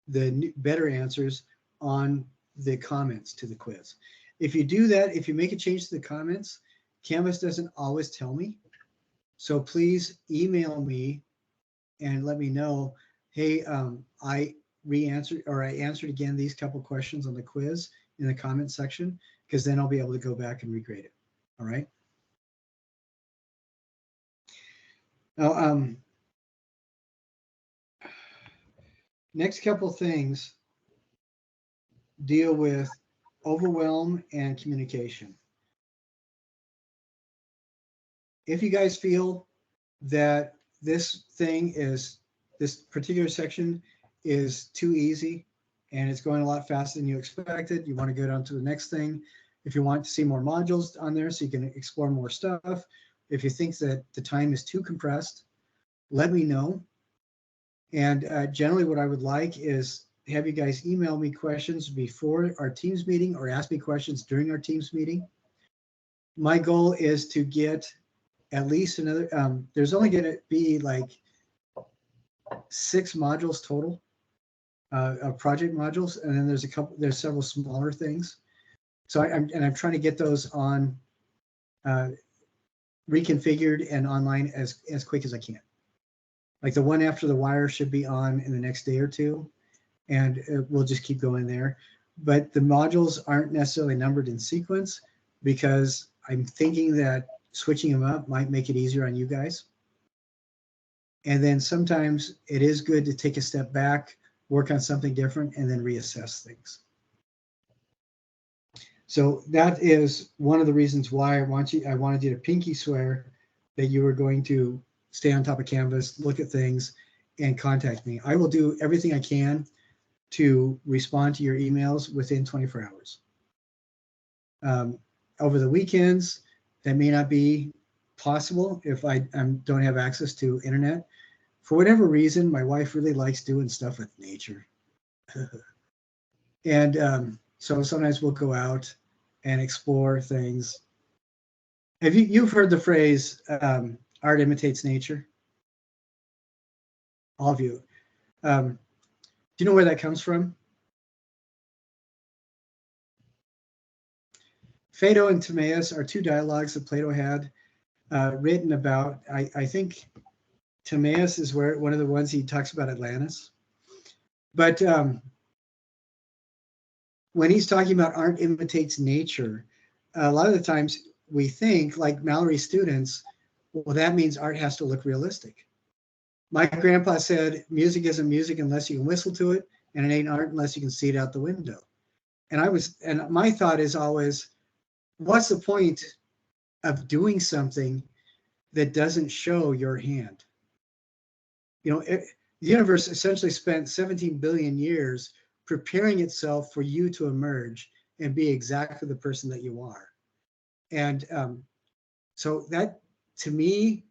the better answers on the comments to the quiz. If you do that, if you make a change to the comments, Canvas doesn't always tell me. So please email me and let me know, hey, I answered again these couple questions on the quiz in the comment section, because then I'll be able to go back and regrade it. All right. Now, next couple things deal with overwhelm and communication. If you guys feel that this particular section is too easy and it's going a lot faster than you expected, you want to go down to the next thing. If you want to see more modules on there so you can explore more stuff, if you think that the time is too compressed, let me know. And generally what I would like is have you guys email me questions before our Teams meeting or ask me questions during our Teams meeting. My goal is to get at least another, there's only going to be like 6 modules total of project modules, and then there's several smaller things. So I'm trying to get those on reconfigured and online as quick as I can. Like the one after the wire should be on in the next day or two, and we'll just keep going there. But the modules aren't necessarily numbered in sequence because I'm thinking that switching them up might make it easier on you guys. And then sometimes it is good to take a step back, work on something different, and then reassess things. So that is one of the reasons why I wanted you to pinky swear that you were going to stay on top of Canvas, look at things, and contact me. I will do everything I can to respond to your emails within 24 hours. over the weekends. That may not be possible if I don't have access to internet. For whatever reason, my wife really likes doing stuff with nature. And so sometimes we'll go out and explore things. You've heard the phrase, art imitates nature? All of you. Do you know where that comes from? Phaedo and Timaeus are two dialogues that Plato had written about. I think Timaeus is one of the ones he talks about Atlantis. But when he's talking about art imitates nature, a lot of the times we think, like Mallory's students, well, that means art has to look realistic. My grandpa said, music isn't music unless you can whistle to it, and it ain't art unless you can see it out the window. And my thought is always, what's the point of doing something that doesn't show your hand? You know, the universe essentially spent 17 billion years preparing itself for you to emerge and be exactly the person that you are. And so that, to me,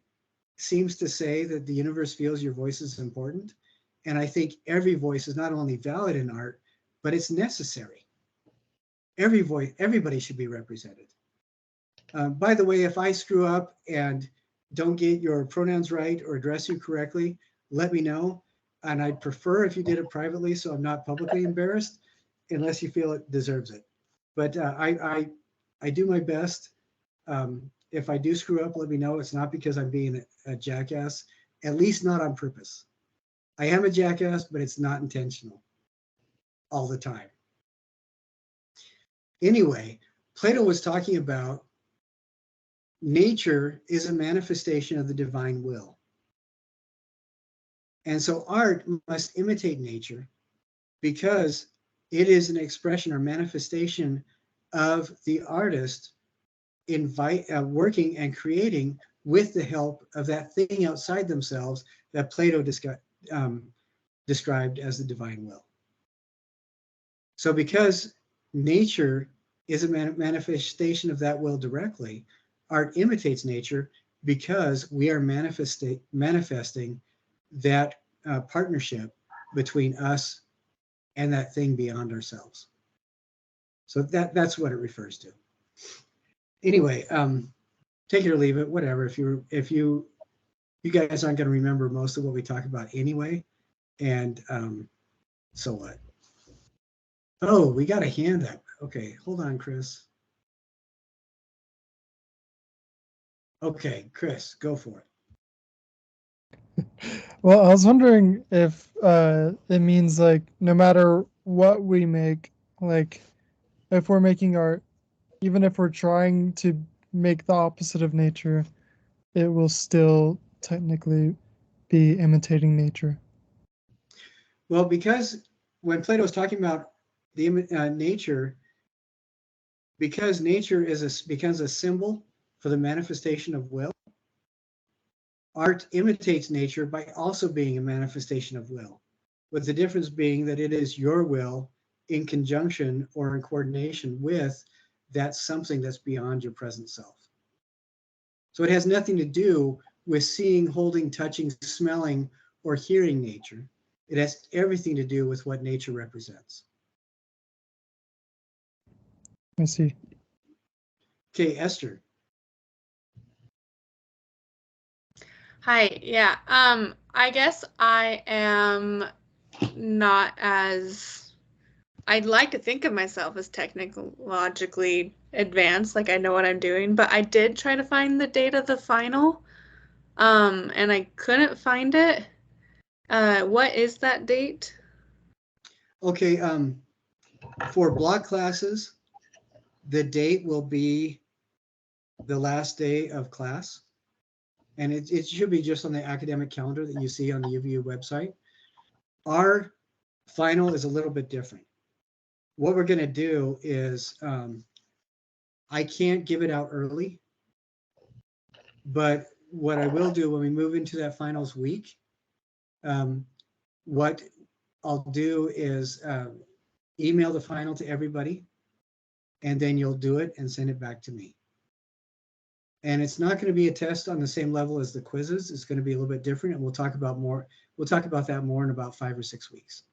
seems to say that the universe feels your voice is important. And I think every voice is not only valid in art, but it's necessary. Every voice, everybody should be represented. By the way, if I screw up and don't get your pronouns right or address you correctly, let me know. And I'd prefer if you did it privately so I'm not publicly embarrassed, unless you feel it deserves it. But I do my best. If I do screw up, let me know. It's not because I'm being a jackass, at least not on purpose. I am a jackass, but it's not intentional all the time. Anyway, Plato was talking about nature is a manifestation of the divine will. And so art must imitate nature because it is an expression or manifestation of the artist working and creating with the help of that thing outside themselves that Plato described as the divine will. So because nature is a manifestation of that will directly, art imitates nature because we are manifesting that partnership between us and that thing beyond ourselves. So that's what it refers to. Anyway, take it or leave it, whatever. If you guys aren't going to remember most of what we talk about anyway, and so what? Oh, we got a hand up. Okay, hold on, Chris. Okay, Chris, go for it. Well, I was wondering if it means like no matter what we make, like if we're making art, even if we're trying to make the opposite of nature, it will still technically be imitating nature. Well, because when Plato was talking about the nature, because nature becomes a symbol for the manifestation of will, art imitates nature by also being a manifestation of will, with the difference being that it is your will in conjunction or in coordination with that something that's beyond your present self. So it has nothing to do with seeing, holding, touching, smelling, or hearing nature. It has everything to do with what nature represents. I see. Okay, Esther. Hi, yeah. I guess I am not as, I'd like to think of myself as technologically advanced, like I know what I'm doing, but I did try to find the date of the final, and I couldn't find it. What is that date? Okay, for block classes, the date will be the last day of class. And it should be just on the academic calendar that you see on the UVU website. Our final is a little bit different. What we're going to do is, I can't give it out early, but what I will do when we move into that finals week, what I'll do is email the final to everybody and then you'll do it and send it back to me. And it's not going to be a test on the same level as the quizzes. It's going to be a little bit different, and we'll talk about that more in about 5 or 6 weeks.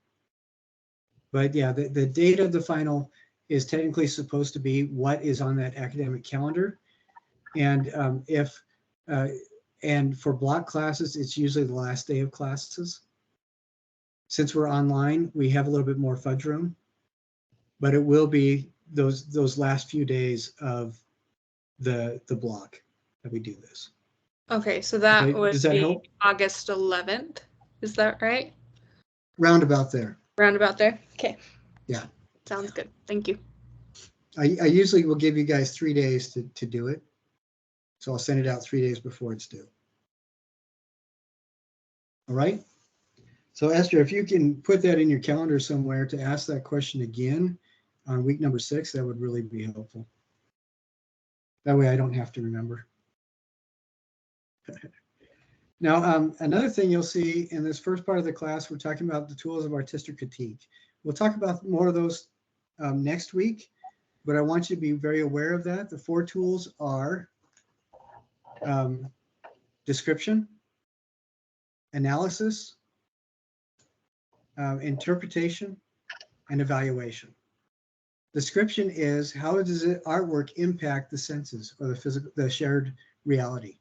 But yeah, the date of the final is technically supposed to be what is on that academic calendar. And and for block classes, it's usually the last day of classes. Since we're online, we have a little bit more fudge room, but it will be those last few days of the block that we do this. Okay, so that Okay, would does that be help? August 11th. Is that right? Roundabout there. Roundabout there? Okay. Yeah. Sounds good. Thank you. I usually will give you guys 3 days to do it. So I'll send it out 3 days before it's due. All right. So Esther, if you can put that in your calendar somewhere to ask that question again on week number 6, that would really be helpful. That way I don't have to remember. Now, another thing you'll see in this first part of the class, we're talking about the tools of artistic critique. We'll talk about more of those next week, but I want you to be very aware of that. The 4 tools are description, analysis, interpretation, and evaluation. Description is how does artwork impact the senses or the shared reality,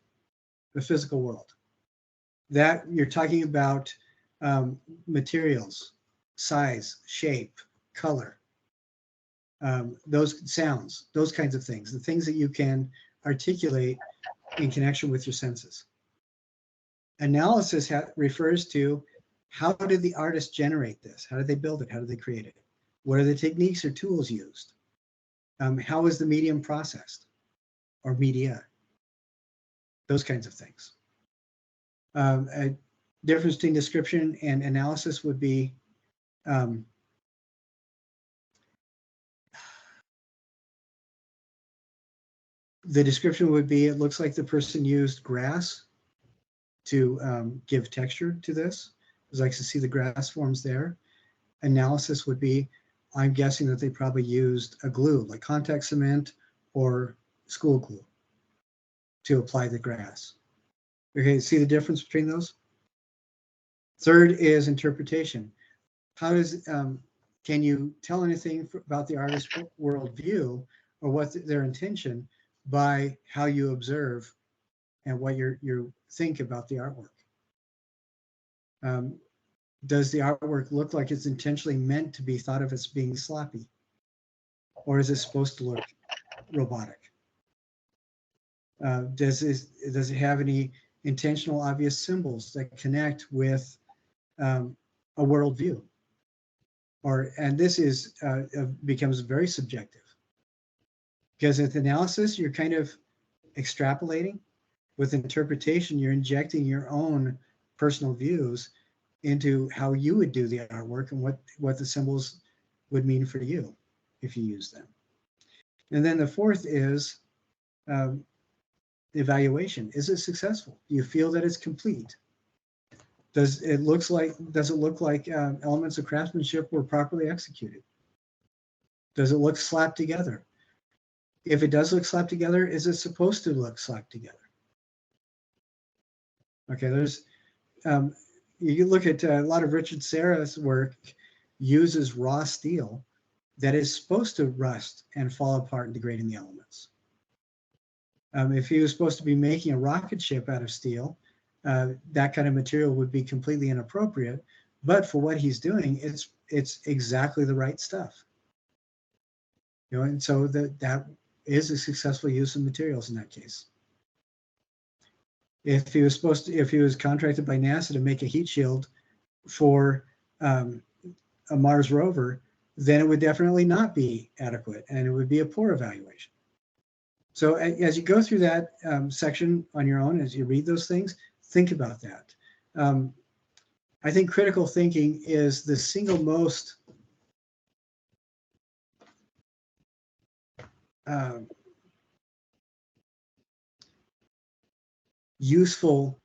the physical world. That you're talking about materials, size, shape, color, those sounds, those kinds of things, the things that you can articulate in connection with your senses. Analysis refers to how did the artist generate this? How did they build it? How did they create it? What are the techniques or tools used? How is the medium processed or media? Those kinds of things. A difference between description and analysis would be the description would be, it looks like the person used grass to give texture to this, because I can see the grass forms there. Analysis would be, I'm guessing that they probably used a glue, like contact cement or school glue, to apply the grass. Okay, see the difference between those? Third is interpretation. How does, can you tell anything about the artist's worldview or what their intention by how you observe and what you think about the artwork? Does the artwork look like it's intentionally meant to be thought of as being sloppy? Or is it supposed to look robotic? Does it have any intentional obvious symbols that connect with a worldview? And this is becomes very subjective, because with analysis you're kind of extrapolating. With interpretation, you're injecting your own personal views into how you would do the artwork and what the symbols would mean for you if you use them. And then the fourth is evaluation. Is it successful? Do you feel that it's complete? Does it look like elements of craftsmanship were properly executed? Does it look slapped together? If it does look slapped together, is it supposed to look slapped together? Okay, there's you look at a lot of Richard Serra's work uses raw steel that is supposed to rust and fall apart and degrade in the elements. If he was supposed to be making a rocket ship out of steel, that kind of material would be completely inappropriate. But for what he's doing, it's exactly the right stuff. You know, and so that is a successful use of materials in that case. If he was contracted by NASA to make a heat shield for a Mars rover, then it would definitely not be adequate, and it would be a poor evaluation. So as you go through that section on your own, as you read those things, think about that. I think critical thinking is the single most useful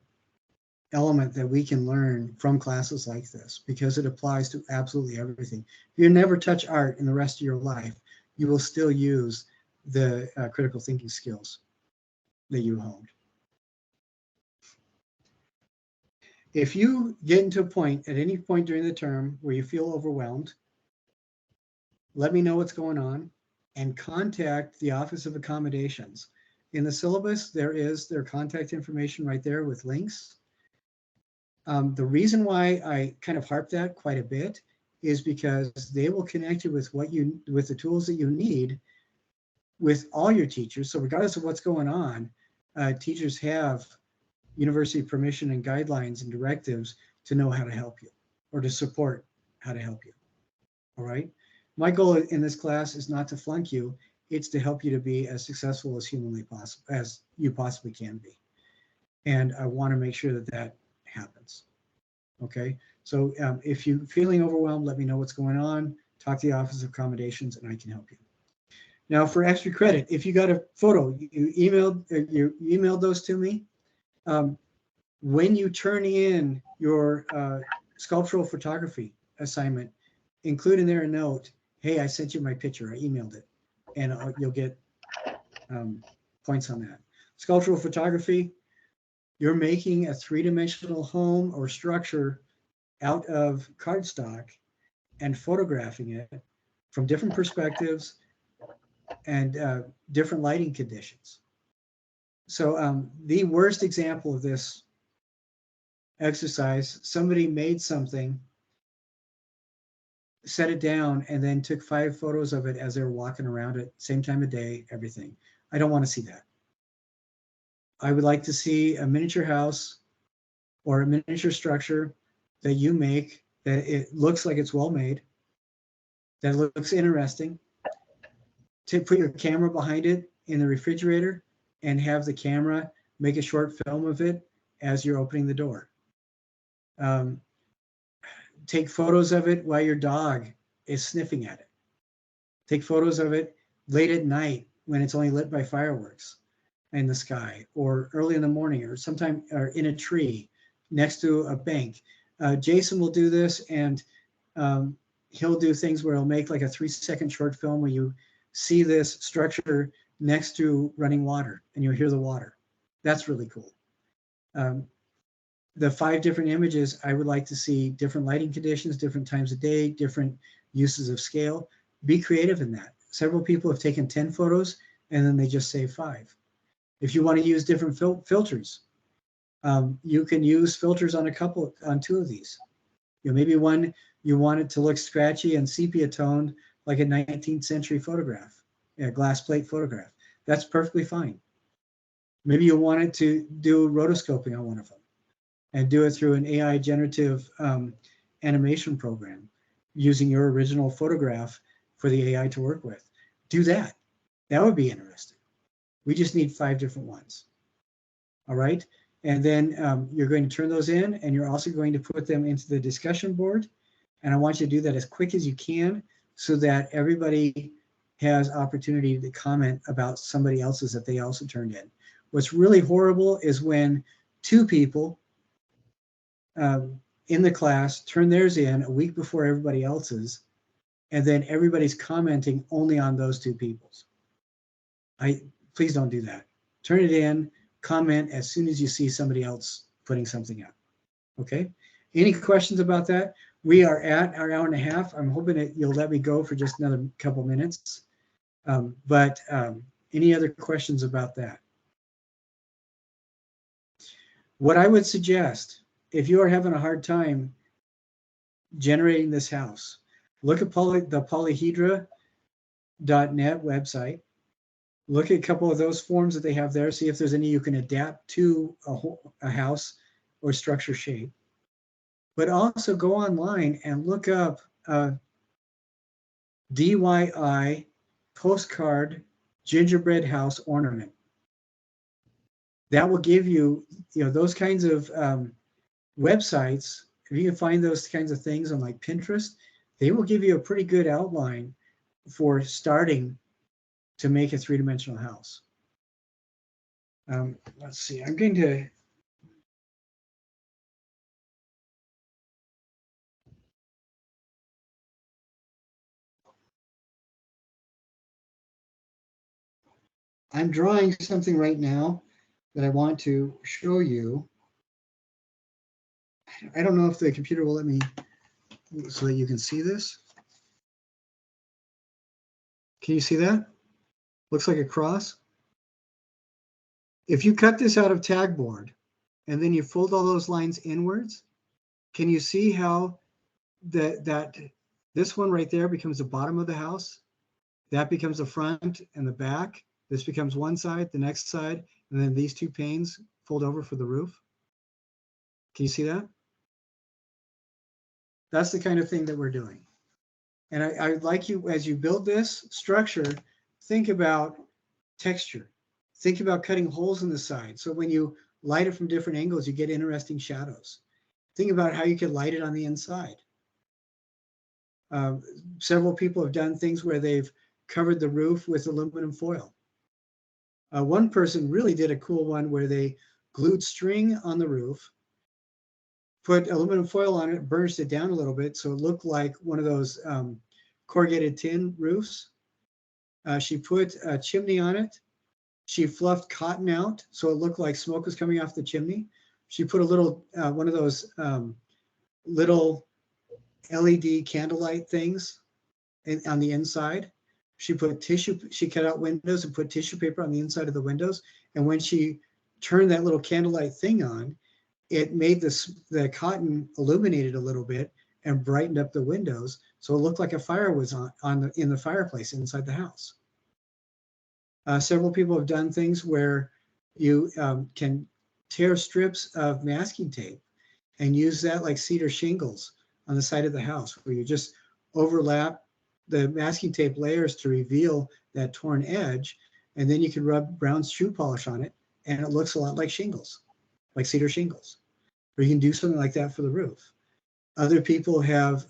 element that we can learn from classes like this, because it applies to absolutely everything. If you never touch art in the rest of your life, you will still use the critical thinking skills that you honed. If you get into a point at any point during the term where you feel overwhelmed, let me know what's going on and contact the Office of Accommodations. In the syllabus, there is their contact information right there with links. The reason why I kind of harp that quite a bit is because they will connect you with the tools that you need with all your teachers. So regardless of what's going on, teachers have university permission and guidelines and directives to know how to help you or to support how to help you. All right. My goal in this class is not to flunk you. It's to help you to be as successful as humanly possible, as you possibly can be. And I want to make sure that that happens. Okay. So if you're feeling overwhelmed, let me know what's going on. Talk to the Office of Accommodations and I can help you. Now for extra credit, if you got a photo, you emailed those to me. When you turn in your sculptural photography assignment, include in there a note, hey, I sent you my picture, I emailed it, and you'll get points on that. Sculptural photography, you're making a three-dimensional home or structure out of cardstock and photographing it from different perspectives and different lighting conditions. So the worst example of this exercise, somebody made something, set it down, and then took 5 photos of it as they were walking around it, same time of day, everything. I don't want to see that. I would like to see a miniature house or a miniature structure that you make that it looks like it's well made, that looks interesting, to put your camera behind it in the refrigerator and have the camera make a short film of it as you're opening the door. Take photos of it while your dog is sniffing at it. Take photos of it late at night when it's only lit by fireworks in the sky, or early in the morning, or sometime or in a tree next to a bank. Jason will do this, and he'll do things where he'll make like a 3-second short film where you see this structure next to running water and you'll hear the water. That's really cool. The 5 different images, I would like to see different lighting conditions, different times of day, different uses of scale. Be creative in that. Several people have taken 10 photos and then they just save 5. If you want to use different filters, you can use filters on 2 of these. Maybe one you want it to look scratchy and sepia toned like a 19th century photograph, a glass plate photograph. That's perfectly fine. Maybe you want it to do rotoscoping on one of them and do it through an AI generative animation program using your original photograph for the AI to work with. Do that. That would be interesting. We just need 5 different ones. All right. And then you're going to turn those in, and you're also going to put them into the discussion board. And I want you to do that as quick as you can so that everybody has opportunity to comment about somebody else's that they also turned in. What's really horrible is when 2 people in the class turn theirs in a week before everybody else's, and then everybody's commenting only on those 2 people's. Please don't do that. Turn it in, comment as soon as you see somebody else putting something up. Okay? Any questions about that? We are at our hour and a half. I'm hoping that you'll let me go for just another couple minutes. But any other questions about that? What I would suggest, if you are having a hard time generating this house, look at the polyhedra.net website. Look at a couple of those forms that they have there. See if there's any you can adapt to a house or structure shape. But also go online and look up DIY postcard gingerbread house ornament. That will give you, those kinds of websites. If you can find those kinds of things on like Pinterest, they will give you a pretty good outline for starting to make a 3-dimensional house. Let's see, I'm going to I'm drawing something right now that I want to show you. I don't know if the computer will let me so that you can see this. Can you see that? Looks like a cross. If you cut this out of tag board and then you fold all those lines inwards, can you see how this one right there becomes the bottom of the house? That becomes the front and the back. This becomes one side, the next side, and then these two panes fold over for the roof. Can you see that? That's the kind of thing that we're doing. And I'd like you, as you build this structure, think about texture. Think about cutting holes in the side. So when you light it from different angles, you get interesting shadows. Think about how you could light it on the inside. Several people have done things where they've covered the roof with aluminum foil. One person really did a cool one where they glued string on the roof, put aluminum foil on it, burnished it down a little bit so it looked like one of those corrugated tin roofs. She put a chimney on it. She fluffed cotton out so it looked like smoke was coming off the chimney. She put a little, one of those little LED candlelight things on the inside. She put tissue, she cut out windows and put tissue paper on the inside of the windows. And when she turned that little candlelight thing on, it made the cotton illuminated a little bit and brightened up the windows. So it looked like a fire was in the fireplace inside the house. Several people have done things where you can tear strips of masking tape and use that like cedar shingles on the side of the house, where you just overlap the masking tape layers to reveal that torn edge. And then you can rub brown shoe polish on it and it looks a lot like shingles, like cedar shingles. Or you can do something like that for the roof. Other people have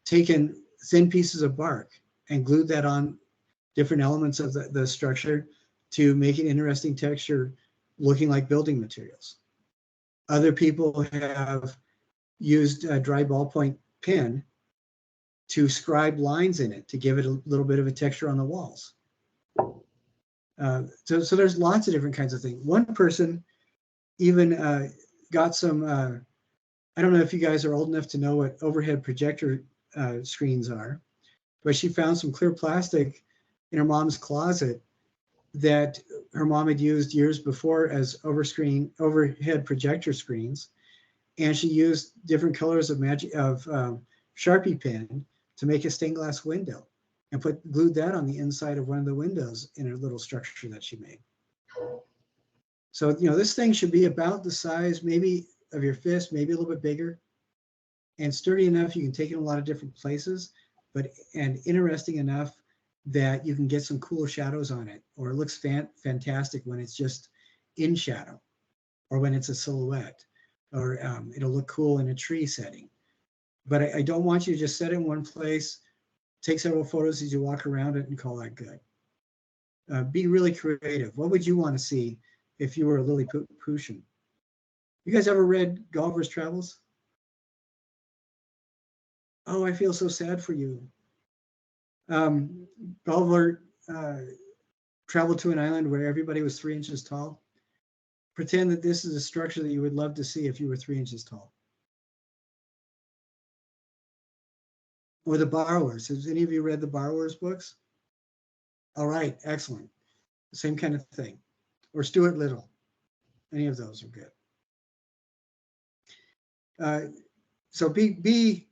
taken thin pieces of bark and glued that on different elements of the structure to make an interesting texture looking like building materials. Other people have used a dry ballpoint pen to scribe lines in it to give it a little bit of a texture on the walls. So there's lots of different kinds of things. One person even got some, I don't know if you guys are old enough to know what overhead projector screens are, but she found some clear plastic in her mom's closet that her mom had used years before as overhead projector screens. And she used different colors of Sharpie pen to make a stained glass window and glued that on the inside of one of the windows in her little structure that she made. So, this thing should be about the size maybe of your fist, maybe a little bit bigger, and sturdy enough you can take it in a lot of different places, and interesting enough that you can get some cool shadows on it, or it looks fantastic when it's just in shadow, or when it's a silhouette, or it'll look cool in a tree setting. But I don't want you to just set it in one place, take several photos as you walk around it and call that good. Be really creative. What would you want to see if you were a Lilliputian? You guys ever read Gulliver's Travels? Oh, I feel so sad for you. Gulliver traveled to an island where everybody was 3 inches tall. Pretend that this is a structure that you would love to see if you were 3 inches tall. Or The Borrowers. Has any of you read the Borrowers books? All right, excellent. Same kind of thing. Or Stuart Little. Any of those are good. So be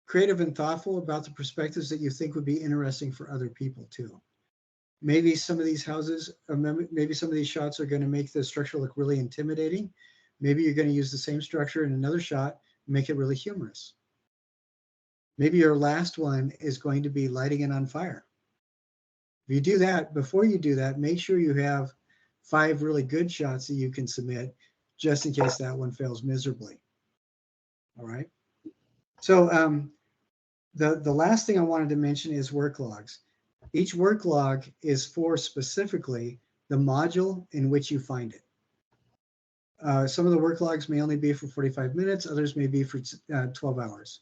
creative and thoughtful about the perspectives that you think would be interesting for other people too. Maybe some of these houses, maybe some of these shots are going to make the structure look really intimidating. Maybe you're going to use the same structure in another shot and make it really humorous. Maybe your last one is going to be lighting it on fire. If you do that, before you do that, make sure you have 5 really good shots that you can submit just in case that one fails miserably. All right. So the last thing I wanted to mention is work logs. Each work log is for specifically the module in which you find it. Some of the work logs may only be for 45 minutes, others may be for 12 hours.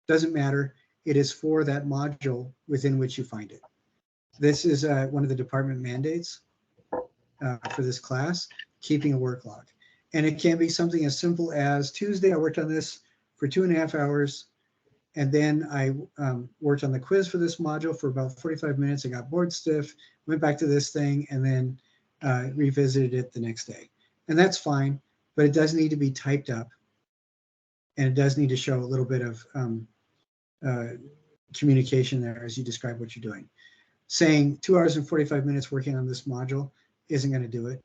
Doesn't matter. It is for that module within which you find it. This is one of the department mandates. for this class, keeping a work log. And it can be something as simple as Tuesday, I worked on this for 2.5 hours. And then I worked on the quiz for this module for about 45 minutes. I got bored stiff, went back to this thing, and then revisited it the next day. And that's fine, but it does need to be typed up. And it does need to show a little bit of communication there as you describe what you're doing. Saying 2 hours and 45 minutes working on this module isn't going to do it.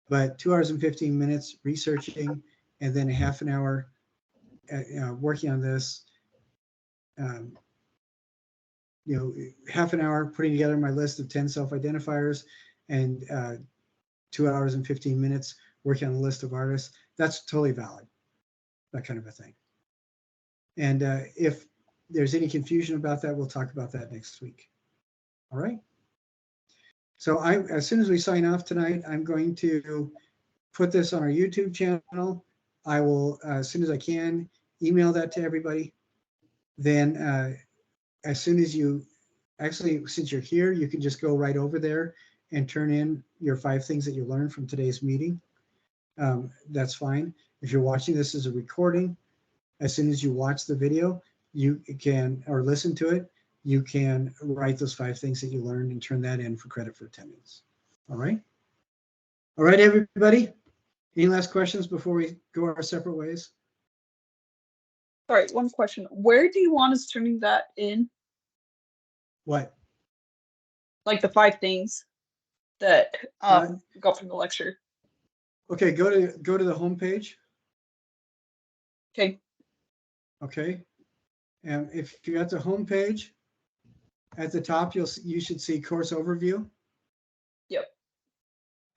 But 2 hours and 15 minutes researching, and then a half an hour working on this, half an hour putting together my list of 10 self-identifiers, and 2 hours and 15 minutes working on a list of artists, that's totally valid, that kind of a thing. And if there's any confusion about that, we'll talk about that next week. All right. So as soon as we sign off tonight, I'm going to put this on our YouTube channel. I will, as soon as I can, email that to everybody. Then as soon as you, actually, since you're here, you can just go right over there and turn in your 5 things that you learned from today's meeting. That's fine. If you're watching this as a recording, as soon as you watch the video, you can, or listen to it, you can write those 5 things that you learned and turn that in for credit for attendance. All right. All right, everybody. Any last questions before we go our separate ways? Sorry, one question. Where do you want us turning that in? What? Like the 5 things that got from the lecture. Okay, go to the home page. Okay. Okay. And if you're at the home page, at the top, you should see course overview. Yep.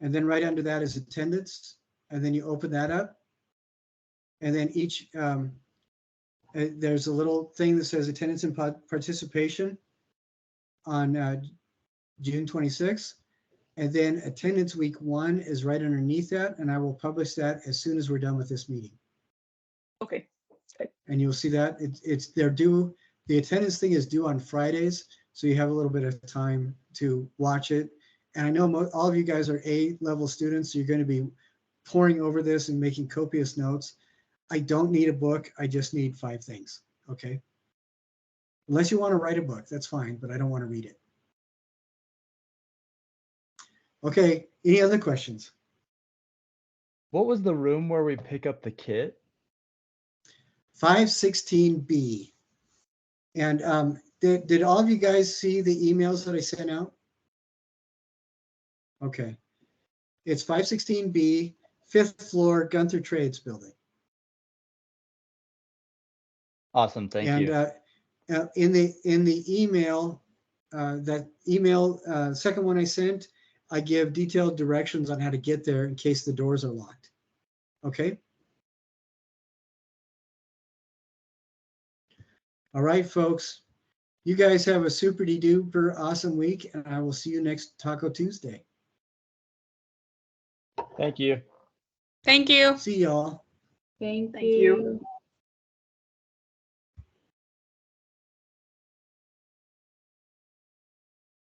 And then right under that is attendance. And then you open that up. And then each, there's a little thing that says attendance and participation on June 26th. And then attendance week 1 is right underneath that. And I will publish that as soon as we're done with this meeting. Okay. And you'll see that they're due. The attendance thing is due on Fridays, so you have a little bit of time to watch it. And I know all of you guys are A-level students, so you're going to be poring over this and making copious notes. I don't need a book. I just need 5 things. Okay. Unless you want to write a book, that's fine, but I don't want to read it. Okay. Any other questions? What was the room where we pick up the kit? 516B. And did all of you guys see the emails that I sent out? Okay. It's 516B, 5th floor, Gunther Trades building. Awesome, thank you. And in the email, second one I sent, I give detailed directions on how to get there in case the doors are locked. Okay. All right, folks. You guys have a super duper awesome week, and I will see you next Taco Tuesday. Thank you. Thank you. See y'all. Thank Thank you. you.